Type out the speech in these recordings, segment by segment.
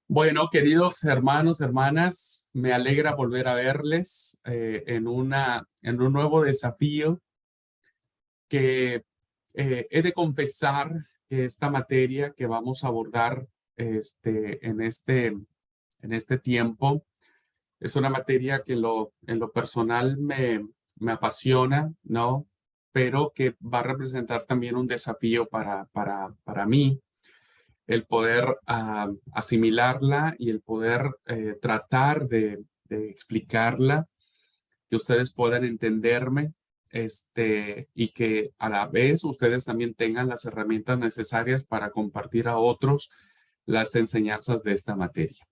Bueno, queridos hermanos, hermanas, me alegra volver a verles en un nuevo desafío que he de confesar que esta materia que vamos a abordar en este tiempo es una materia que en lo personal me apasiona, ¿no? Pero que va a representar también un desafío para mí el poder asimilarla y el poder tratar de explicarla, que ustedes puedan entenderme, y que a la vez ustedes también tengan las herramientas necesarias para compartir a otros las enseñanzas de esta materia.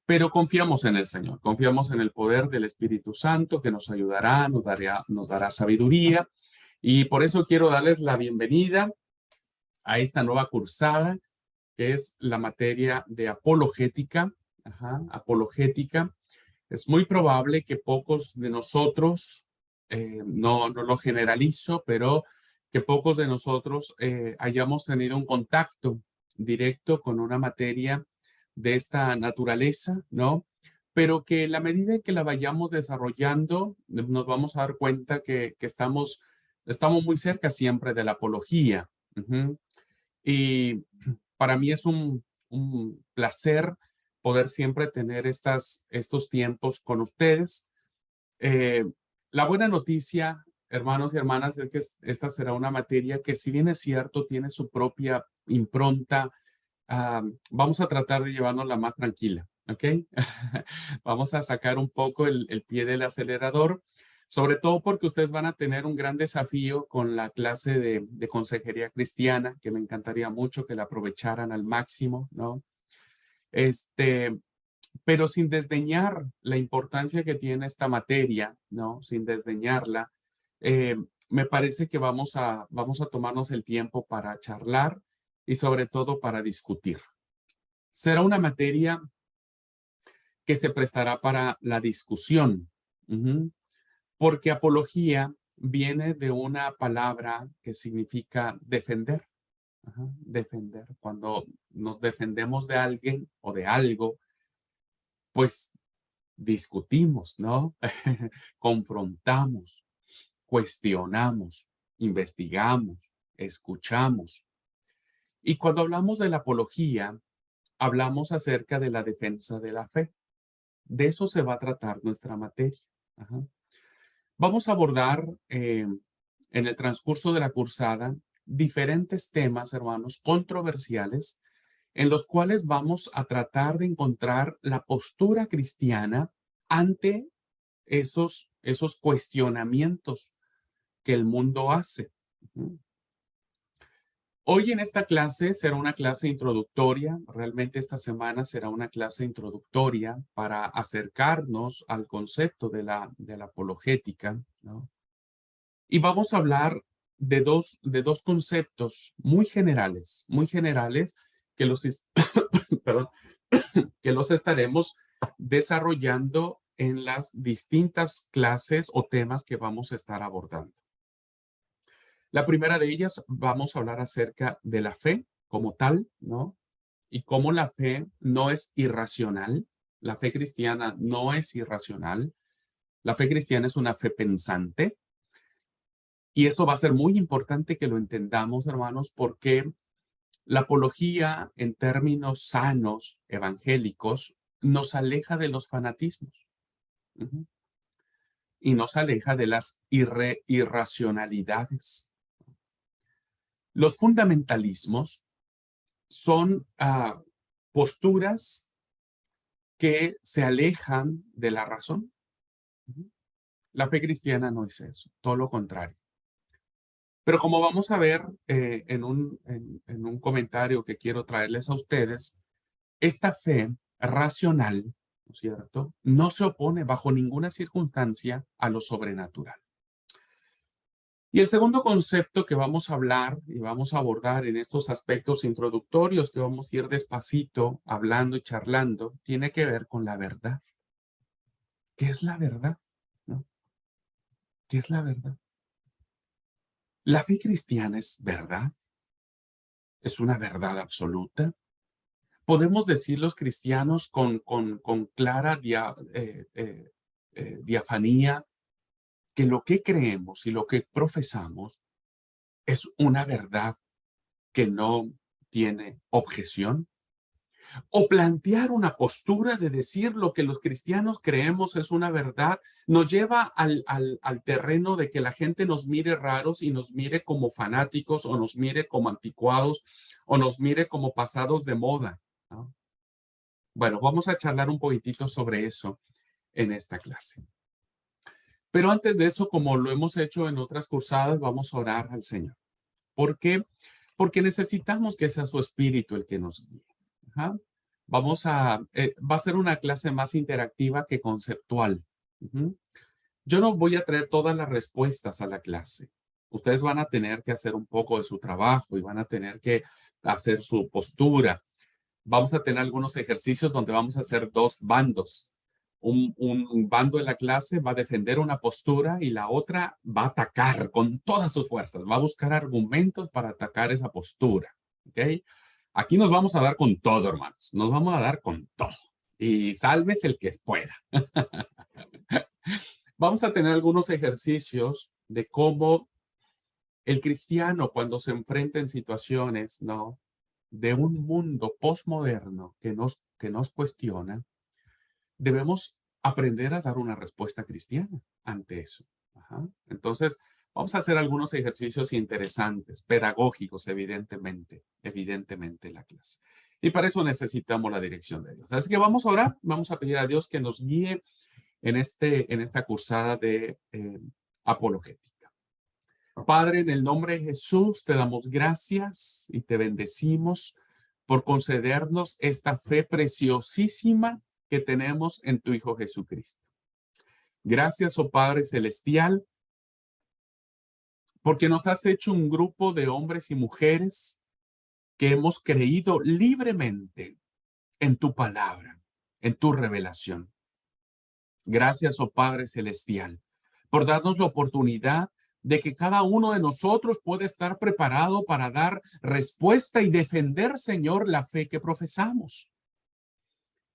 Pero confiamos en el Señor, confiamos en el poder del Espíritu Santo que nos ayudará, nos dará sabiduría. Y por eso quiero darles la bienvenida a esta nueva cursada que es la materia de apologética. Apologética. Es muy probable que pocos de nosotros, no lo generalizo, pero que pocos de nosotros hayamos tenido un contacto directo con una materia de esta naturaleza, ¿no? Pero que en la medida en que la vayamos desarrollando, nos vamos a dar cuenta que estamos muy cerca siempre de la apología. Y para mí es un placer poder siempre tener estos tiempos con ustedes. Eh, la buena noticia, hermanos y hermanas, es que esta será una materia que, si bien es cierto, tiene su propia impronta. Vamos a tratar de llevarnos más tranquila, ¿ok? Vamos a sacar un poco el pie del acelerador, sobre todo porque ustedes van a tener un gran desafío con la clase de consejería cristiana, que me encantaría mucho que la aprovecharan al máximo, ¿no? Este, pero sin desdeñar la importancia que tiene esta materia, ¿no? Sin desdeñarla, eh, me parece que vamos a tomarnos el tiempo para charlar y sobre todo para discutir. Será una materia que se prestará para la discusión, porque apología viene de una palabra que significa defender. Defender. Cuando nos defendemos de alguien o de algo, pues discutimos, ¿no? Confrontamos, cuestionamos, investigamos, escuchamos. Y cuando hablamos de la apología, hablamos acerca de la defensa de la fe. De eso se va a tratar nuestra materia. Ajá. Vamos a abordar en el transcurso de la cursada diferentes temas, hermanos, controversiales, en los cuales vamos a tratar de encontrar la postura cristiana ante esos cuestionamientos que el mundo hace. Hoy en esta clase será una clase introductoria, realmente esta semana será una clase introductoria para acercarnos al concepto de la apologética, ¿no? Y vamos a hablar de dos conceptos muy generales, que perdón, que los estaremos desarrollando en las distintas clases o temas que vamos a estar abordando. La primera de ellas, vamos a hablar acerca de la fe como tal, ¿no? Y cómo la fe no es irracional. La fe cristiana no es irracional. La fe cristiana es una fe pensante. Y esto va a ser muy importante que lo entendamos, hermanos, porque la apología en términos sanos, evangélicos, nos aleja de los fanatismos. Ujú. Y nos aleja de las irracionalidades. Los fundamentalismos son posturas que se alejan de la razón. La fe cristiana no es eso, todo lo contrario. Pero como vamos a ver en un comentario que quiero traerles a ustedes, esta fe racional, ¿no es cierto?, no se opone bajo ninguna circunstancia a lo sobrenatural. Y el segundo concepto que vamos a hablar y vamos a abordar en estos aspectos introductorios que vamos a ir despacito hablando y charlando, tiene que ver con la verdad. ¿Qué es la verdad? ¿No? ¿Qué es la verdad? ¿La fe cristiana es verdad? ¿Es una verdad absoluta? Podemos decir los cristianos con clara diafanía que lo que creemos y lo que profesamos es una verdad que no tiene objeción. O plantear una postura de decir lo que los cristianos creemos es una verdad, nos lleva al terreno de que la gente nos mire raros y nos mire como fanáticos o nos mire como anticuados o nos mire como pasados de moda, ¿no? Bueno, vamos a charlar un poquitito sobre eso en esta clase. Pero antes de eso, como lo hemos hecho en otras cursadas, vamos a orar al Señor. ¿Por qué? Porque necesitamos que sea su espíritu el que nos guíe. Ajá. Va a ser una clase más interactiva que conceptual. Ujú. Yo no voy a traer todas las respuestas a la clase. Ustedes van a tener que hacer un poco de su trabajo y van a tener que hacer su postura. Vamos a tener algunos ejercicios donde vamos a hacer dos bandos. Un bando de la clase va a defender una postura y la otra va a atacar con todas sus fuerzas, va a buscar argumentos para atacar esa postura. ¿Ok? Aquí nos vamos a dar con todo, hermanos. Nos vamos a dar con todo. Y sálvese el que pueda. Vamos a tener algunos ejercicios de cómo el cristiano cuando se enfrenta en situaciones, ¿no?, de un mundo postmoderno que nos cuestiona, debemos aprender a dar una respuesta cristiana ante eso. Ajá. Entonces, vamos a hacer algunos ejercicios interesantes, pedagógicos, evidentemente en la clase. Y para eso necesitamos la dirección de Dios. Así que vamos a orar, vamos a pedir a Dios que nos guíe en esta cursada de apologética. Padre, en el nombre de Jesús, te damos gracias y te bendecimos por concedernos esta fe preciosísima que tenemos en tu Hijo Jesucristo. Gracias, oh Padre Celestial, porque nos has hecho un grupo de hombres y mujeres que hemos creído libremente en tu palabra, en tu revelación. Gracias, oh Padre Celestial, por darnos la oportunidad de que cada uno de nosotros puede estar preparado para dar respuesta y defender, Señor, la fe que profesamos.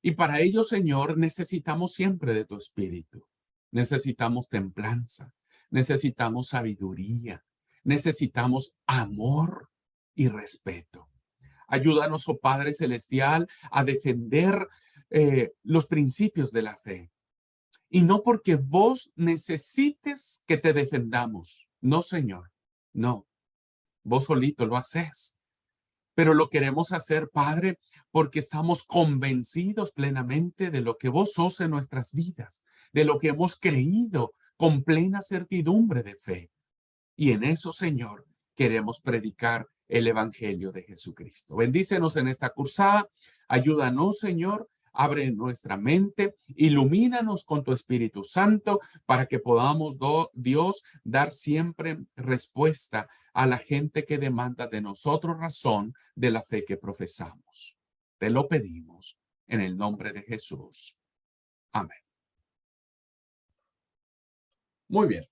Y para ello, Señor, necesitamos siempre de tu espíritu. Necesitamos templanza, necesitamos sabiduría, necesitamos amor y respeto. Ayúdanos, oh Padre Celestial, a defender los principios de la fe. Y no porque vos necesites que te defendamos. No, Señor. No. Vos solito lo haces. Pero lo queremos hacer, Padre, porque estamos convencidos plenamente de lo que vos sos en nuestras vidas, de lo que hemos creído con plena certidumbre de fe. Y en eso, Señor, queremos predicar el Evangelio de Jesucristo. Bendícenos en esta cursada. Ayúdanos, Señor. Abre nuestra mente, ilumínanos con tu Espíritu Santo para que podamos, Dios, dar siempre respuesta a la gente que demanda de nosotros razón de la fe que profesamos. Te lo pedimos en el nombre de Jesús. Amén. Muy bien.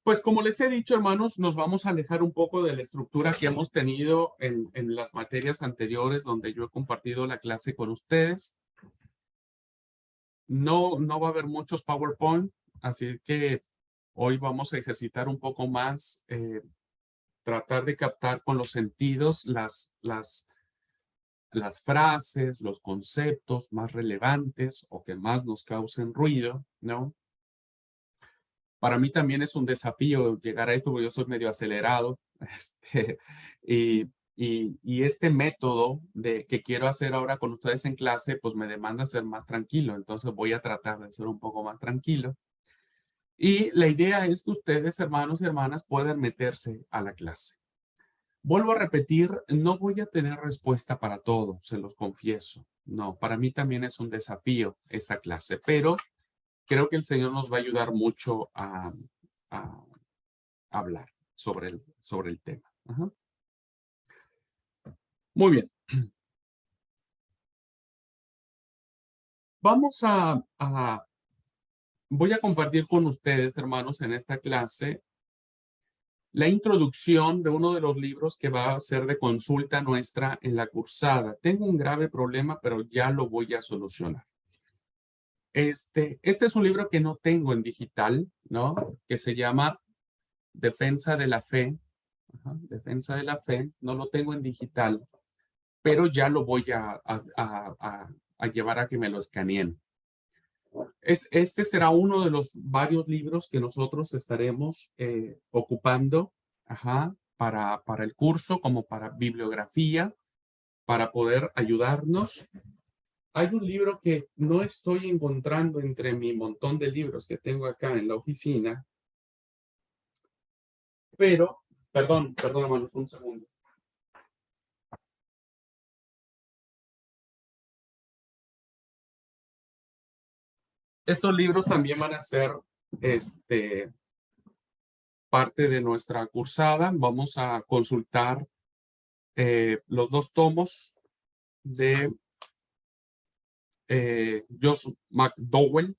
Pues como les he dicho, hermanos, nos vamos a alejar un poco de la estructura que hemos tenido en las materias anteriores donde yo he compartido la clase con ustedes. No va a haber muchos PowerPoint, así que hoy vamos a ejercitar un poco más, tratar de captar con los sentidos las frases, los conceptos más relevantes o que más nos causen ruido, ¿no? Para mí también es un desafío llegar a esto porque yo soy medio acelerado. Y, y este método que quiero hacer ahora con ustedes en clase, pues me demanda ser más tranquilo. Entonces voy a tratar de ser un poco más tranquilo. Y la idea es que ustedes, hermanos y hermanas, puedan meterse a la clase. Vuelvo a repetir, no voy a tener respuesta para todo, se los confieso. No, para mí también es un desafío esta clase, pero creo que el Señor nos va a ayudar mucho a hablar sobre el tema. Ajá. Muy bien. Vamos voy a compartir con ustedes, hermanos, en esta clase la introducción de uno de los libros que va a ser de consulta nuestra en la cursada. Tengo un grave problema, pero ya lo voy a solucionar. Este es un libro que no tengo en digital, ¿no? Que se llama Defensa de la Fe. Ajá, Defensa de la Fe. No lo tengo en digital, pero ya lo voy a llevar a que me lo escaneen. Este será uno de los varios libros que nosotros estaremos ocupando, ajá, para el curso, como para bibliografía, para poder ayudarnos. Hay un libro que no estoy encontrando entre mi montón de libros que tengo acá en la oficina, pero, perdón, hermanos, un segundo. Estos libros también van a ser parte de nuestra cursada. Vamos a consultar los 2 tomos de Josh McDowell,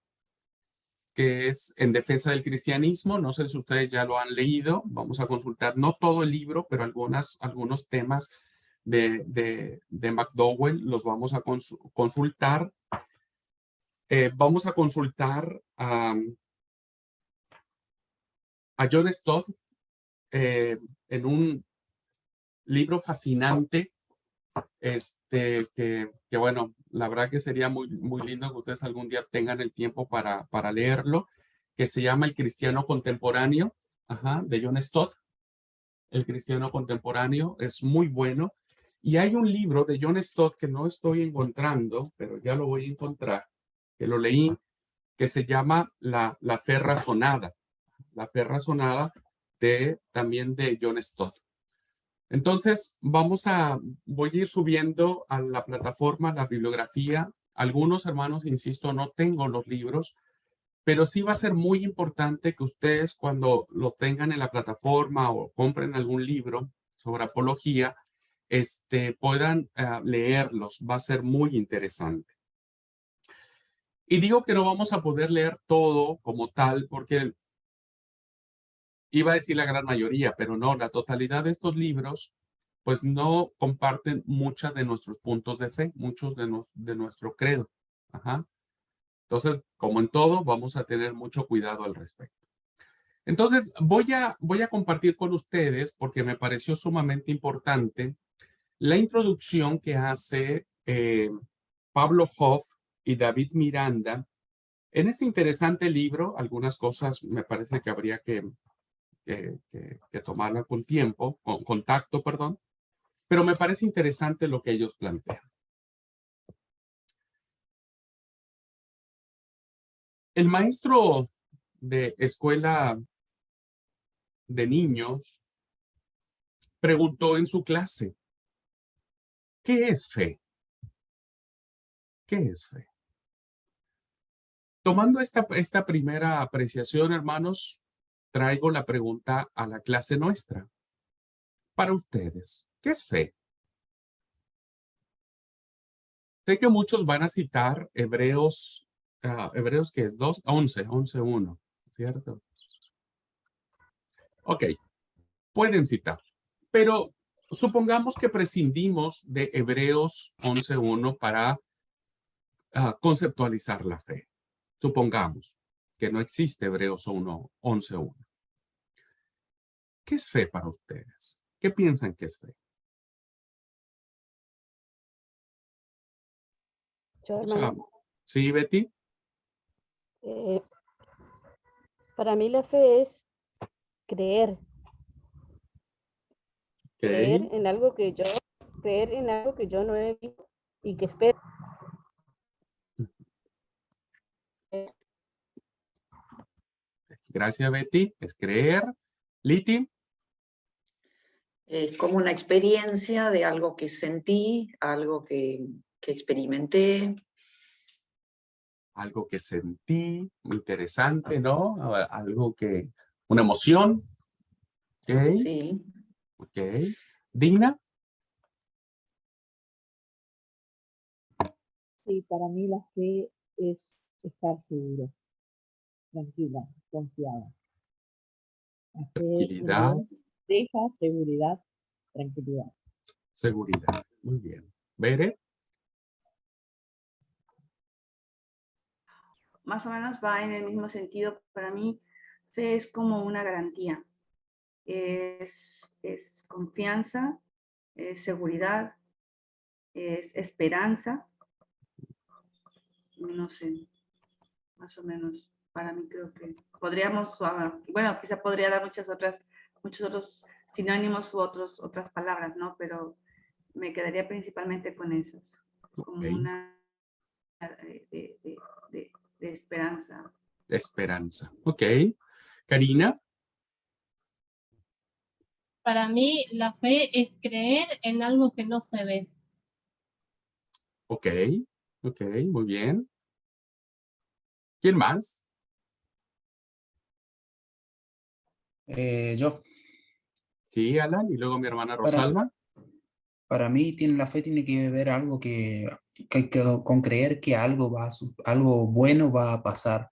que es En defensa del cristianismo. No sé si ustedes ya lo han leído. Vamos a consultar no todo el libro, pero algunos temas de McDowell los vamos a consultar. Vamos a consultar a John Stott en un libro fascinante, que bueno, la verdad que sería muy, muy lindo que ustedes algún día tengan el tiempo para leerlo, que se llama El Cristiano Contemporáneo, ajá, de John Stott. El Cristiano Contemporáneo es muy bueno. Y hay un libro de John Stott que no estoy encontrando, pero ya lo voy a encontrar, que lo leí, que se llama La Fe Razonada. La Fe Razonada también de John Stott. Entonces, voy a ir subiendo a la plataforma la bibliografía. Algunos hermanos, insisto, no tengo los libros, pero sí va a ser muy importante que ustedes cuando lo tengan en la plataforma o compren algún libro sobre apología, puedan leerlos. Va a ser muy interesante. Y digo que no vamos a poder leer todo como tal, porque iba a decir la gran mayoría, pero no, la totalidad de estos libros pues no comparten muchos de nuestros puntos de fe, muchos de nuestro credo. Ajá. Entonces, como en todo, vamos a tener mucho cuidado al respecto. Entonces, voy a compartir con ustedes, porque me pareció sumamente importante, la introducción que hace Pablo Hoff y David Miranda en este interesante libro. Algunas cosas me parece que habría que tomarla con tiempo, con contacto, perdón, pero me parece interesante lo que ellos plantean. El maestro de escuela de niños preguntó en su clase, ¿qué es fe? ¿Qué es fe? Tomando esta primera apreciación, hermanos, traigo la pregunta a la clase nuestra. Para ustedes, ¿qué es fe? Sé que muchos van a citar Hebreos que es 11:1, ¿cierto? Ok, pueden citar, pero supongamos que prescindimos de Hebreos 11:1 para conceptualizar la fe. Supongamos que no existe Hebreos 11:1. ¿Qué es fe para ustedes? ¿Qué piensan que es fe? Yo, O sea, hermano, ¿sí, Betty? eh, para mí la fe es creer, creer Ok. en algo que yo, creer en algo que yo no he visto y que espero. Gracias, Betty. Es creer. Liti. Es como una experiencia de algo que sentí, algo que experimenté. Algo que sentí, muy interesante, ¿no? Algo una emoción. Ok, Sí. ok. Dina. Sí, para mí la fe es estar seguro, tranquila, confiada. La fe en Tranquilidad, Dios deja seguridad, tranquilidad. seguridad. Muy bien. ¿Bere? Más o menos va en el mismo sentido. Para mí, fe es como una garantía. Es confianza, es seguridad, es esperanza. No sé, más o menos. Para mí creo que podríamos, bueno, quizá podría dar muchos otros sinónimos u otras palabras, ¿no? Pero me quedaría principalmente con esos, como Ok. una de, de, de esperanza. Esperanza. Ok. Karina. Para mí, la fe es creer en algo que no se ve. Ok. Ok, muy bien. ¿Quién más? Yo, Sí, Alan, y luego mi hermana para, Rosalba. para mí la fe tiene que ver algo con creer que algo bueno va a pasar.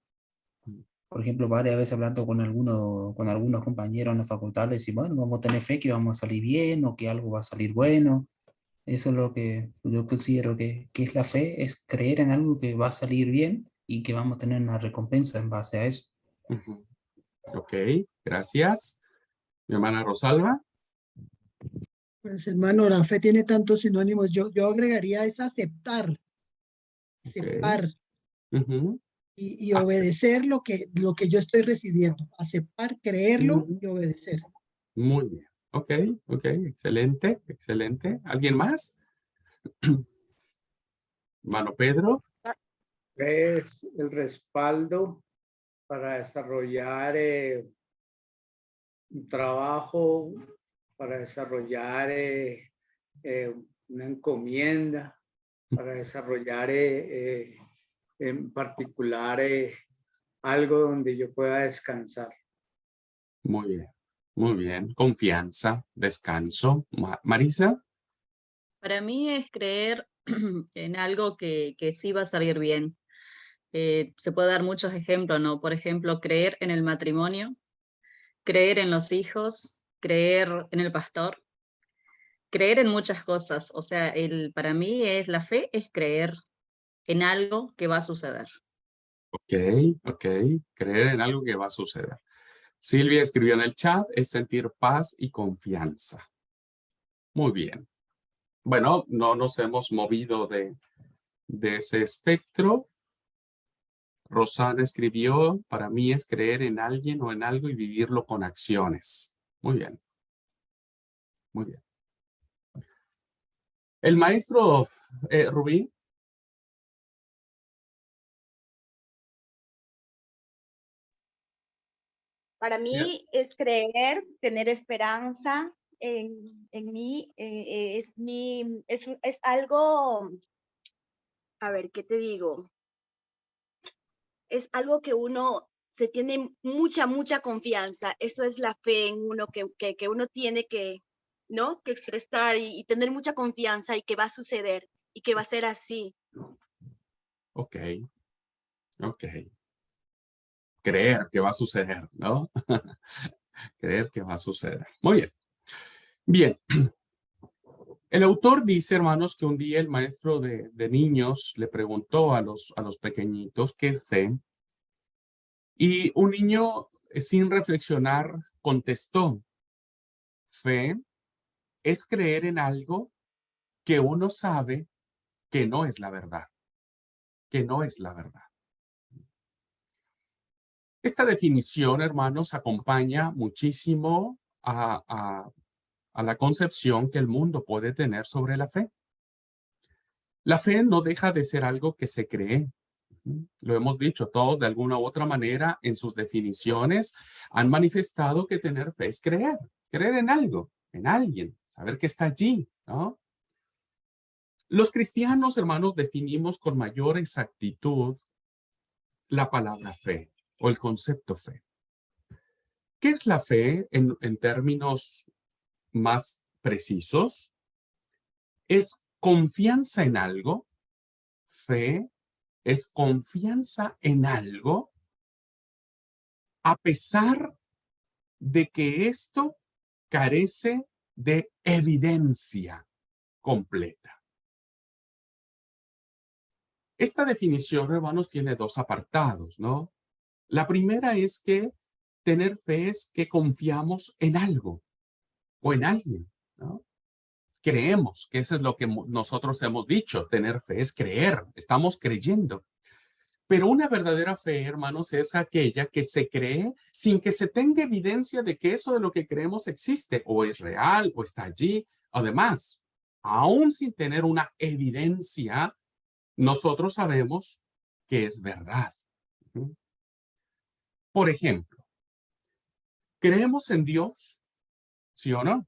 Por ejemplo, varias veces hablando con algunos compañeros en la facultad, les decimos, bueno, vamos a tener fe que vamos a salir bien o que algo va a salir bueno. Eso es lo que yo considero que es la fe, es creer en algo que va a salir bien y que vamos a tener una recompensa en base a eso. Ujú. Ok, gracias. Mi hermana Rosalba. Pues hermano, la fe tiene tantos sinónimos. Yo agregaría es Ok. aceptar Ujú. y Hace- obedecer lo que yo estoy recibiendo. Aceptar, creerlo Ujú. y obedecer. Muy bien. Ok, ok, excelente, excelente. ¿Alguien más? Hermano Pedro. Es el respaldo para desarrollar un trabajo, para desarrollar una encomienda, para desarrollar en particular algo donde yo pueda descansar. Muy bien, muy bien. Confianza, descanso. Marisa. Para mí es creer en algo que sí va a salir bien. Se puede dar muchos ejemplos, ¿no? Por ejemplo, creer en el matrimonio, creer en los hijos, creer en el pastor, creer en muchas cosas. O sea, para mí la fe es creer en algo que va a suceder. Ok, ok. Creer en algo que va a suceder. Silvia escribió en el chat, es sentir paz y confianza. Muy bien. Bueno, no nos hemos movido de ese espectro. Rosana escribió, para mí es creer en alguien o en algo y vivirlo con acciones. Muy bien, muy bien. El maestro Rubí. Para mí es creer, tener esperanza en mí, es algo, a ver, ¿qué te digo? Es algo que uno se tiene mucha confianza. Eso es la fe en uno que uno tiene que, ¿no? Que expresar y tener mucha confianza y que va a suceder y que va a ser así. Ok, ok. Creer que va a suceder, ¿no? Creer que va a suceder. Muy bien. Bien. El autor dice, hermanos, que un día el maestro de niños le preguntó a los pequeñitos qué es fe. Y un niño, sin reflexionar, contestó, fe es creer en algo que uno sabe que no es la verdad, que no es la verdad. Esta definición, hermanos, acompaña muchísimo a la concepción que el mundo puede tener sobre la fe. La fe no deja de ser algo que se cree. Lo hemos dicho todos de alguna u otra manera en sus definiciones han manifestado que tener fe es creer en algo, en alguien, saber que está allí, ¿no? Los cristianos, hermanos, definimos con mayor exactitud la palabra fe o el concepto fe. ¿Qué es la fe en términos más precisos? Es confianza en algo. Fe es confianza en algo a pesar de que esto carece de evidencia completa. Esta definición, hermanos, tiene dos apartados, ¿no? La primera es que tener fe es que confiamos en algo o en alguien, ¿no? Creemos, que eso es lo que nosotros hemos dicho, tener fe es creer, estamos creyendo. Pero una verdadera fe, hermanos, es aquella que se cree sin que se tenga evidencia de que eso de lo que creemos existe, o es real, o está allí. Además, aún sin tener una evidencia, nosotros sabemos que es verdad. Por ejemplo, ¿creemos en Dios? ¿Sí o no?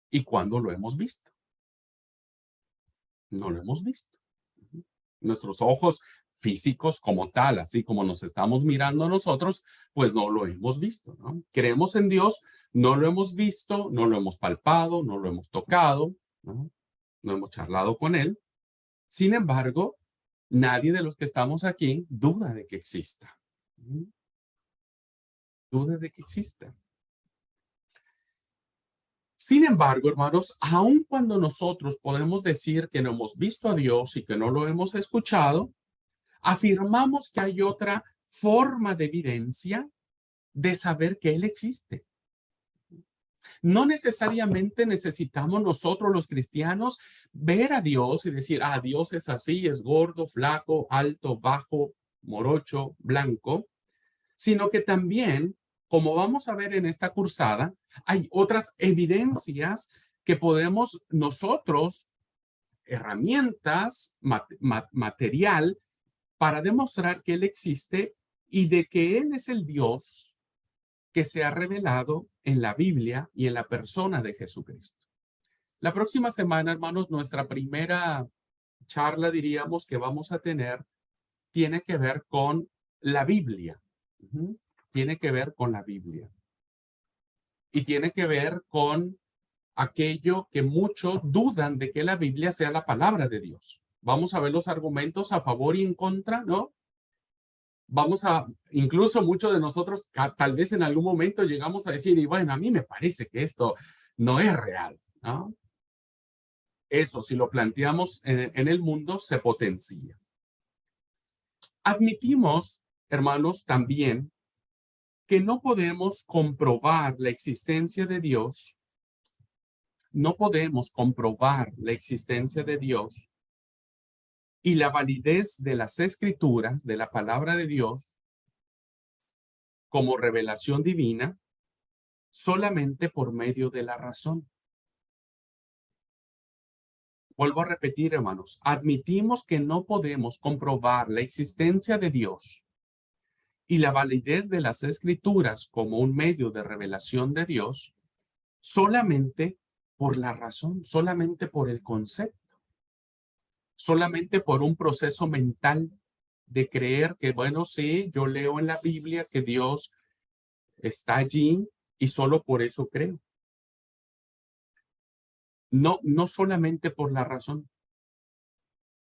¿Y cuándo lo hemos visto? No lo hemos visto. Nuestros ojos físicos como tal, así como nos estamos mirando nosotros, pues no lo hemos visto, ¿no? Creemos en Dios, no lo hemos visto, no lo hemos palpado, no lo hemos tocado, ¿no? No hemos charlado con Él. Sin embargo, nadie de los que estamos aquí duda de que exista. Duda de que exista. Sin embargo, hermanos, aun cuando nosotros podemos decir que no hemos visto a Dios y que no lo hemos escuchado, afirmamos que hay otra forma de evidencia de saber que Él existe. No necesariamente necesitamos nosotros los cristianos ver a Dios y decir, ah, Dios es así, es gordo, flaco, alto, bajo, morocho, blanco, sino que también, como vamos a ver en esta cursada, hay otras evidencias que podemos nosotros, herramientas, material, para demostrar que Él existe y de que Él es el Dios que se ha revelado en la Biblia y en la persona de Jesucristo. La próxima semana, hermanos, nuestra primera charla, diríamos, que vamos a tener, tiene que ver con la Biblia. Tiene que ver con la Biblia. Y tiene que ver con aquello que muchos dudan de que la Biblia sea la palabra de Dios. Vamos a ver los argumentos a favor y en contra, ¿no? Vamos a, incluso muchos de nosotros, tal vez en algún momento llegamos a decir, y bueno, a mí me parece que esto no es real, ¿no? Eso, si lo planteamos en el mundo, se potencia. Admitimos, hermanos, también que no podemos comprobar la existencia de Dios, no podemos comprobar la existencia de Dios y la validez de las Escrituras, de la palabra de Dios, como revelación divina, solamente por medio de la razón. Vuelvo a repetir, hermanos, admitimos que no podemos comprobar la existencia de Dios y la validez de las Escrituras como un medio de revelación de Dios solamente por la razón, solamente por el concepto, solamente por un proceso mental de creer que, bueno, sí, yo leo en la Biblia que Dios está allí y solo por eso creo. No, no solamente por la razón,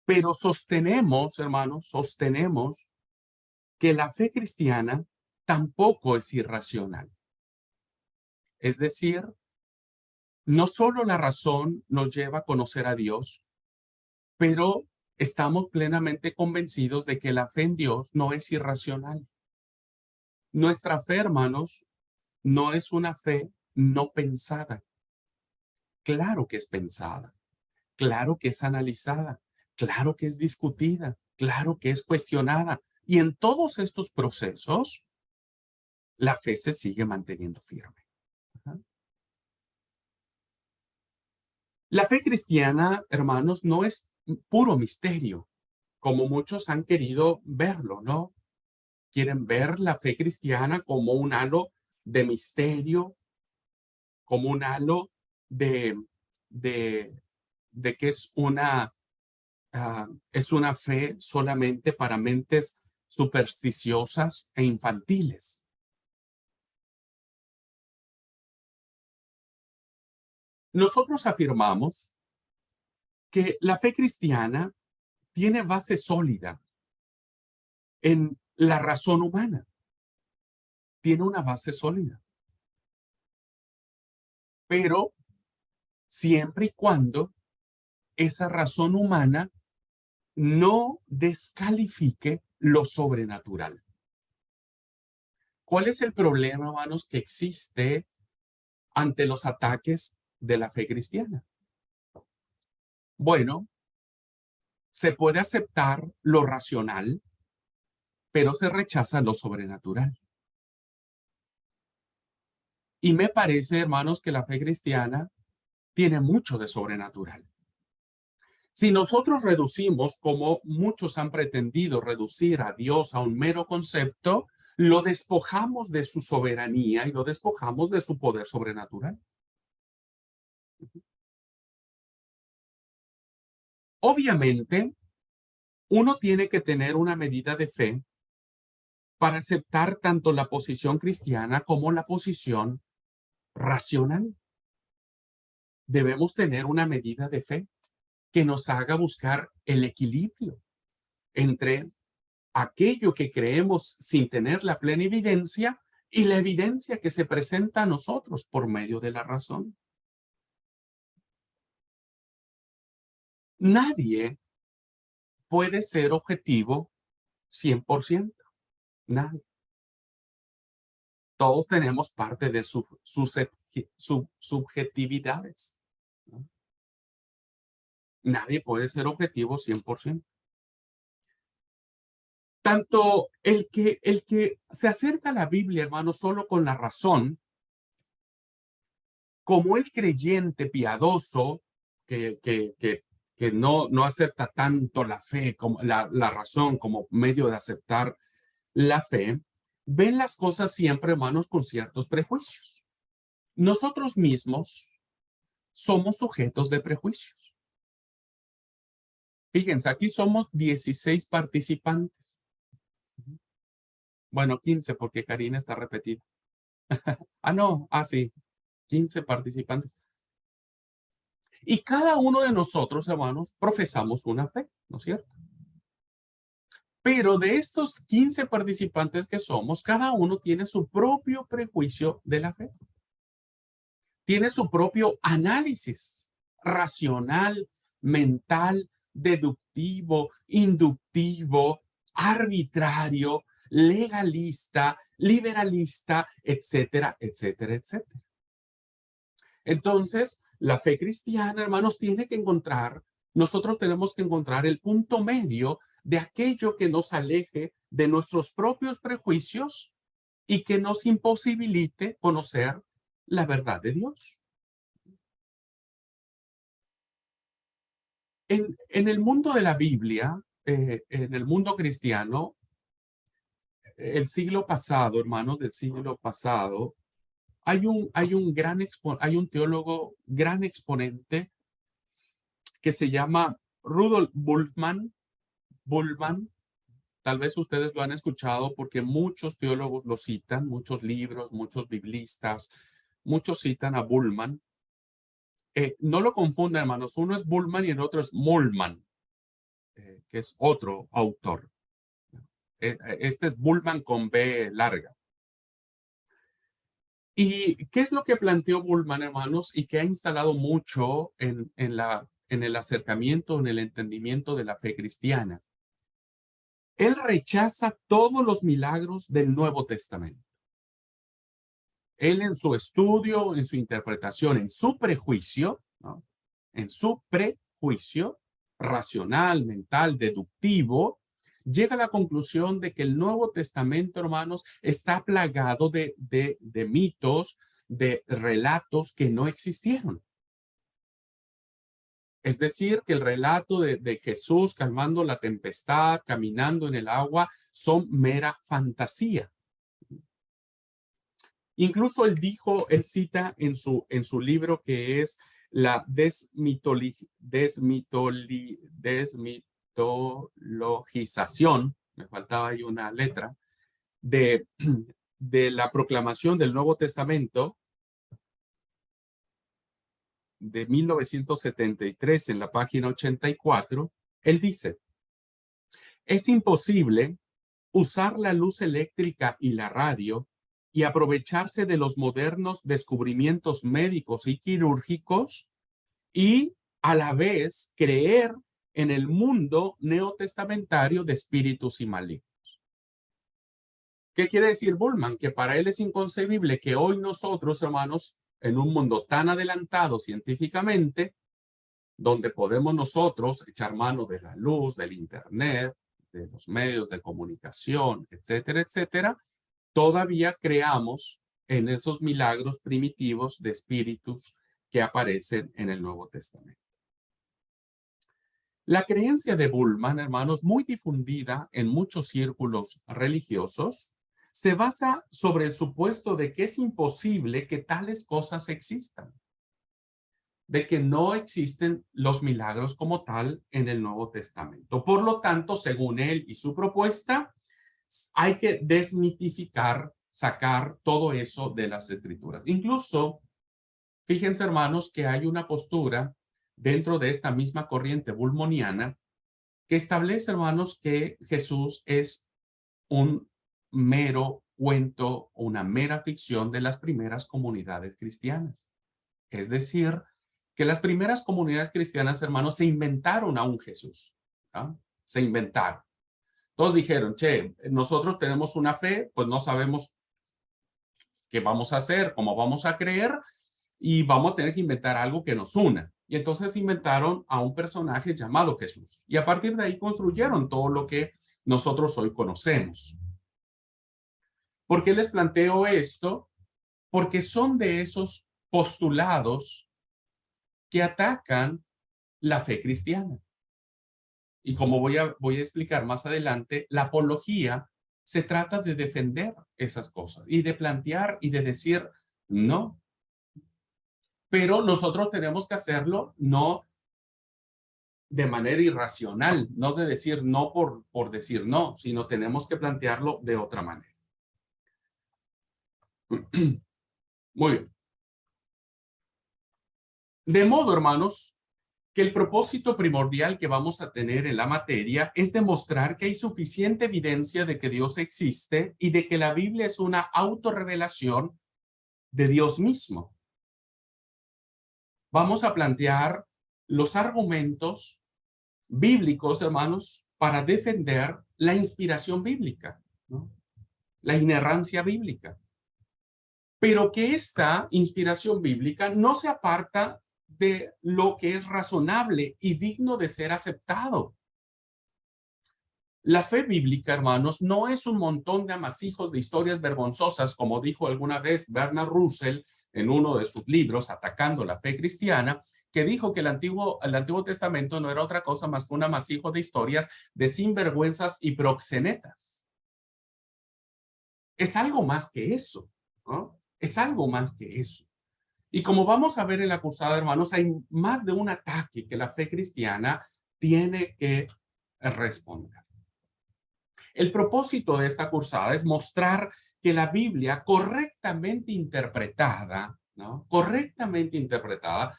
pero sostenemos, hermanos, sostenemos que la fe cristiana tampoco es irracional. Es decir, no solo la razón nos lleva a conocer a Dios, pero estamos plenamente convencidos de que la fe en Dios no es irracional. Nuestra fe, hermanos, no es una fe no pensada. Claro que es pensada, claro que es analizada, claro que es discutida, claro que es cuestionada. Y en todos estos procesos, la fe se sigue manteniendo firme. La fe cristiana, hermanos, no es puro misterio, como muchos han querido verlo, ¿no? Quieren ver la fe cristiana como un halo de misterio, como un halo de que es una fe solamente para mentes supersticiosas e infantiles. Nosotros afirmamos que la fe cristiana tiene base sólida en la razón humana. tiene una base sólida. Pero siempre y cuando esa razón humana no descalifique lo sobrenatural. ¿Cuál es el problema, hermanos, que existe ante los ataques de la fe cristiana? Bueno, se puede aceptar lo racional, pero se rechaza lo sobrenatural. Y me parece, hermanos, que la fe cristiana tiene mucho de sobrenatural. Si nosotros reducimos, como muchos han pretendido reducir a Dios a un mero concepto, lo despojamos de su soberanía y lo despojamos de su poder sobrenatural. Obviamente, uno tiene que tener una medida de fe para aceptar tanto la posición cristiana como la posición racional. Debemos tener una medida de fe que nos haga buscar el equilibrio entre aquello que creemos sin tener la plena evidencia y la evidencia que se presenta a nosotros por medio de la razón. Nadie puede ser objetivo 100%. Nadie. Todos tenemos parte de sus subjetividades, ¿no? Nadie puede ser objetivo 100%. Tanto el que se acerca a la Biblia, hermano, solo con la razón, como el creyente piadoso que no acepta tanto la fe, como la razón como medio de aceptar la fe, ven las cosas siempre, hermanos, con ciertos prejuicios. Nosotros mismos somos sujetos de prejuicios. Fíjense, aquí somos 16 participantes. Bueno, 15 porque Karina está repetida. Sí, 15 participantes. Y cada uno de nosotros, hermanos, profesamos una fe, ¿no es cierto? Pero de estos 15 participantes que somos, cada uno tiene su propio prejuicio de la fe. Tiene su propio análisis racional, mental, deductivo, inductivo, arbitrario, legalista, liberalista, etcétera, etcétera, etcétera. Entonces, la fe cristiana, hermanos, nosotros tenemos que encontrar el punto medio de aquello que nos aleje de nuestros propios prejuicios y que nos imposibilite conocer la verdad de Dios. En el mundo de la Biblia, en el mundo cristiano, el siglo pasado, hermanos, del siglo pasado, hay un teólogo gran exponente que se llama Rudolf Bultmann. Tal vez ustedes lo han escuchado porque muchos teólogos lo citan, muchos libros, muchos biblistas, muchos citan a Bultmann. No lo confundan, hermanos. Uno es Bultmann y el otro es Mollmann, que es otro autor. Este es Bultmann con B larga. ¿Y qué es lo que planteó Bultmann, hermanos? Y que ha instalado mucho en el acercamiento, en el entendimiento de la fe cristiana. Él rechaza todos los milagros del Nuevo Testamento. Él en su estudio, en su interpretación, en su prejuicio, ¿no? En su prejuicio racional, mental, deductivo, llega a la conclusión de que el Nuevo Testamento, hermanos, está plagado de mitos, de relatos que no existieron. Es decir, que el relato de Jesús calmando la tempestad, caminando en el agua, son mera fantasía. Incluso él cita en su libro que es la desmitologización, me faltaba ahí una letra, de la proclamación del Nuevo Testamento de 1973 en la página 84, él dice: es imposible usar la luz eléctrica y la radio y aprovecharse de los modernos descubrimientos médicos y quirúrgicos y a la vez creer en el mundo neotestamentario de espíritus y malignos. ¿Qué quiere decir Bullman? Que para él es inconcebible que hoy nosotros, hermanos, en un mundo tan adelantado científicamente, donde podemos nosotros echar mano de la luz, del internet, de los medios de comunicación, etcétera, etcétera, todavía creamos en esos milagros primitivos de espíritus que aparecen en el Nuevo Testamento. La creencia de Bullman, hermanos, muy difundida en muchos círculos religiosos, se basa sobre el supuesto de que es imposible que tales cosas existan, de que no existen los milagros como tal en el Nuevo Testamento. Por lo tanto, según él y su propuesta, hay que desmitificar, sacar todo eso de las Escrituras. Incluso, fíjense, hermanos, que hay una postura dentro de esta misma corriente bullmaniana que establece, hermanos, que Jesús es un mero cuento, una mera ficción de las primeras comunidades cristianas. Es decir, que las primeras comunidades cristianas, hermanos, se inventaron a un Jesús. ¿Ah? Se inventaron. Todos dijeron, che, nosotros tenemos una fe, pues no sabemos qué vamos a hacer, cómo vamos a creer, y vamos a tener que inventar algo que nos una. Y entonces inventaron a un personaje llamado Jesús. Y a partir de ahí construyeron todo lo que nosotros hoy conocemos. ¿Por qué les planteo esto? Porque son de esos postulados que atacan la fe cristiana. Y como voy a explicar más adelante, la apología se trata de defender esas cosas y de plantear y de decir no. Pero nosotros tenemos que hacerlo no de manera irracional, no de decir no por decir no, sino tenemos que plantearlo de otra manera. Muy bien. De modo, hermanos, que el propósito primordial que vamos a tener en la materia es demostrar que hay suficiente evidencia de que Dios existe y de que la Biblia es una autorrevelación de Dios mismo. Vamos a plantear los argumentos bíblicos, hermanos, para defender la inspiración bíblica, ¿no? La inerrancia bíblica. Pero que esta inspiración bíblica no se aparta de lo que es razonable y digno de ser aceptado. La fe bíblica, hermanos, no es un montón de amasijos de historias vergonzosas, como dijo alguna vez Bernard Russell en uno de sus libros, Atacando la Fe Cristiana, que dijo que el Antiguo Testamento no era otra cosa más que un amasijo de historias de sinvergüenzas y proxenetas. Es algo más que eso, ¿no? Es algo más que eso. Y como vamos a ver en la cursada, hermanos, hay más de un ataque que la fe cristiana tiene que responder. El propósito de esta cursada es mostrar que la Biblia correctamente interpretada, ¿no? Correctamente interpretada.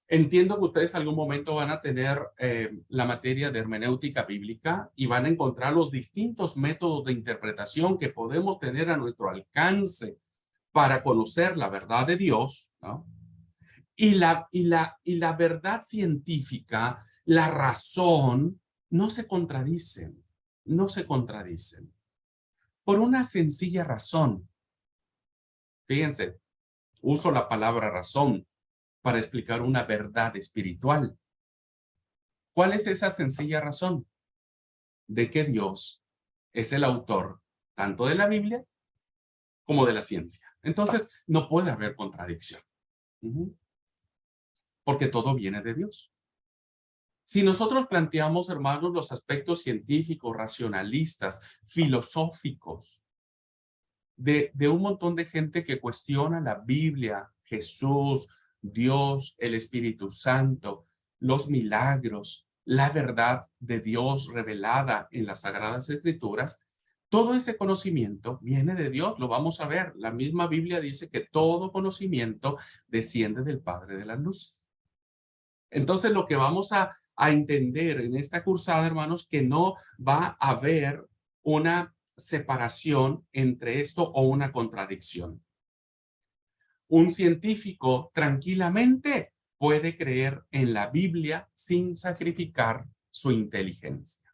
Entiendo que ustedes en algún momento van a tener la materia de hermenéutica bíblica y van a encontrar los distintos métodos de interpretación que podemos tener a nuestro alcance para conocer la verdad de Dios, ¿no? Y la verdad científica, la razón, no se contradicen, no se contradicen. Por una sencilla razón. Fíjense, uso la palabra razón para explicar una verdad espiritual. ¿Cuál es esa sencilla razón? De que Dios es el autor tanto de la Biblia como de la ciencia. Entonces, no puede haber contradicción. Porque todo viene de Dios. Si nosotros planteamos, hermanos, los aspectos científicos, racionalistas, filosóficos, de un montón de gente que cuestiona la Biblia, Jesús, Dios, el Espíritu Santo, los milagros, la verdad de Dios revelada en las Sagradas Escrituras, todo ese conocimiento viene de Dios, lo vamos a ver. La misma Biblia dice que todo conocimiento desciende del Padre de las Luces. Entonces, lo que vamos a entender en esta cursada, hermanos, que no va a haber una separación entre esto o una contradicción. Un científico tranquilamente puede creer en la Biblia sin sacrificar su inteligencia.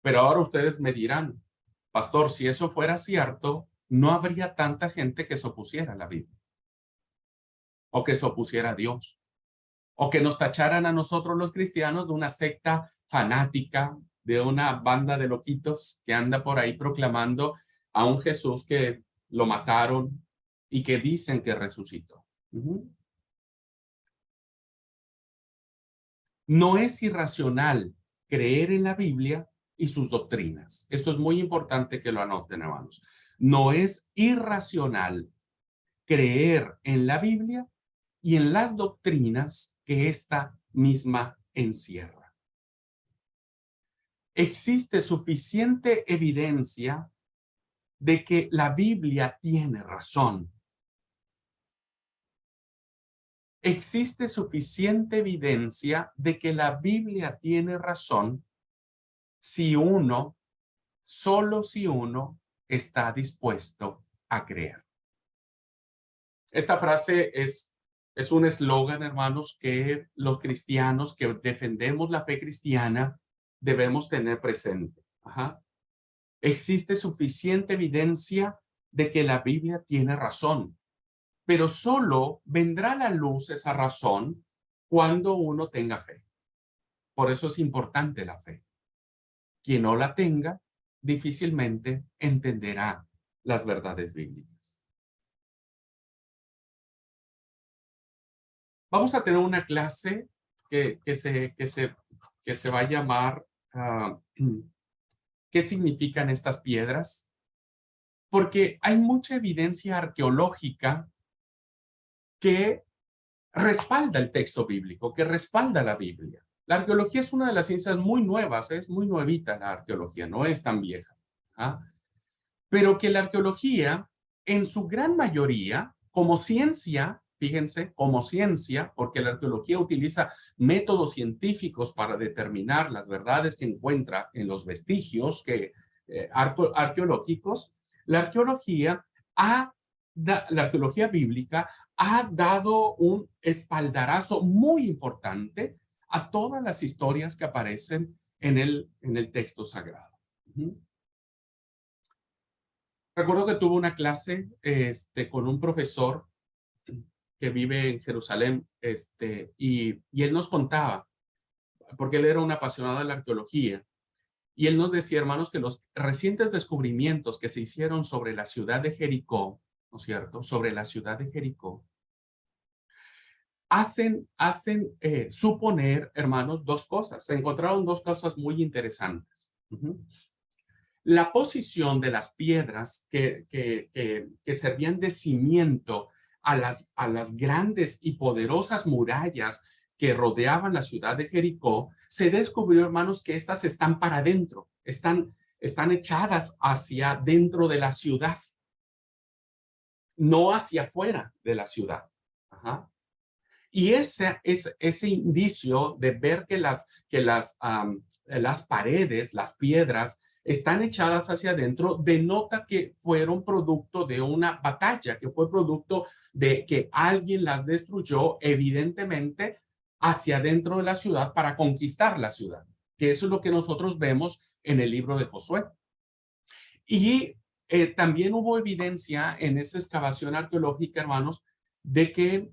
Pero ahora ustedes me dirán, pastor, si eso fuera cierto, no habría tanta gente que se opusiera a la Biblia, o que se opusiera a Dios, o que nos tacharan a nosotros los cristianos de una secta fanática, de una banda de loquitos que anda por ahí proclamando a un Jesús que lo mataron y que dicen que resucitó. No es irracional creer en la Biblia y sus doctrinas. Esto es muy importante que lo anoten, hermanos. No es irracional creer en la Biblia y en las doctrinas que esta misma encierra. Existe suficiente evidencia de que la Biblia tiene razón. Existe suficiente evidencia de que la Biblia tiene razón si uno, solo si uno, está dispuesto a creer. Esta frase es un eslogan, hermanos, que los cristianos que defendemos la fe cristiana debemos tener presente. Existe suficiente evidencia de que la Biblia tiene razón, pero solo vendrá a la luz esa razón cuando uno tenga fe. Por eso es importante la fe. Quien no la tenga, difícilmente entenderá las verdades bíblicas. Vamos a tener una clase que se va a llamar ¿qué significan estas piedras? Porque hay mucha evidencia arqueológica que respalda el texto bíblico, que respalda la Biblia. La arqueología es una de las ciencias muy nuevas, es muy nuevita la arqueología, no es tan vieja. Pero que la arqueología, en su gran mayoría, como ciencia, fíjense, como ciencia, porque la arqueología utiliza métodos científicos para determinar las verdades que encuentra en los vestigios arqueológicos, la arqueología bíblica ha dado un espaldarazo muy importante a todas las historias que aparecen en el texto sagrado. Recuerdo que tuve una clase con un profesor que vive en Jerusalén, y él nos contaba, porque él era un apasionado de la arqueología, y él nos decía, hermanos, que los recientes descubrimientos que se hicieron sobre la ciudad de Jericó, ¿no es cierto?, sobre la ciudad de Jericó, hacen suponer, hermanos, dos cosas. Se encontraron dos cosas muy interesantes. La posición de las piedras que servían de cimiento a las grandes y poderosas murallas que rodeaban la ciudad de Jericó, se descubrió, hermanos, que estas están para adentro, están echadas hacia dentro de la ciudad, no hacia afuera de la ciudad. Y ese indicio de ver que las paredes, las piedras, están echadas hacia adentro, denota que fueron producto de una batalla, que fue producto de que alguien las destruyó, evidentemente, hacia adentro de la ciudad para conquistar la ciudad, que eso es lo que nosotros vemos en el libro de Josué. Y también hubo evidencia en esa excavación arqueológica, hermanos, de que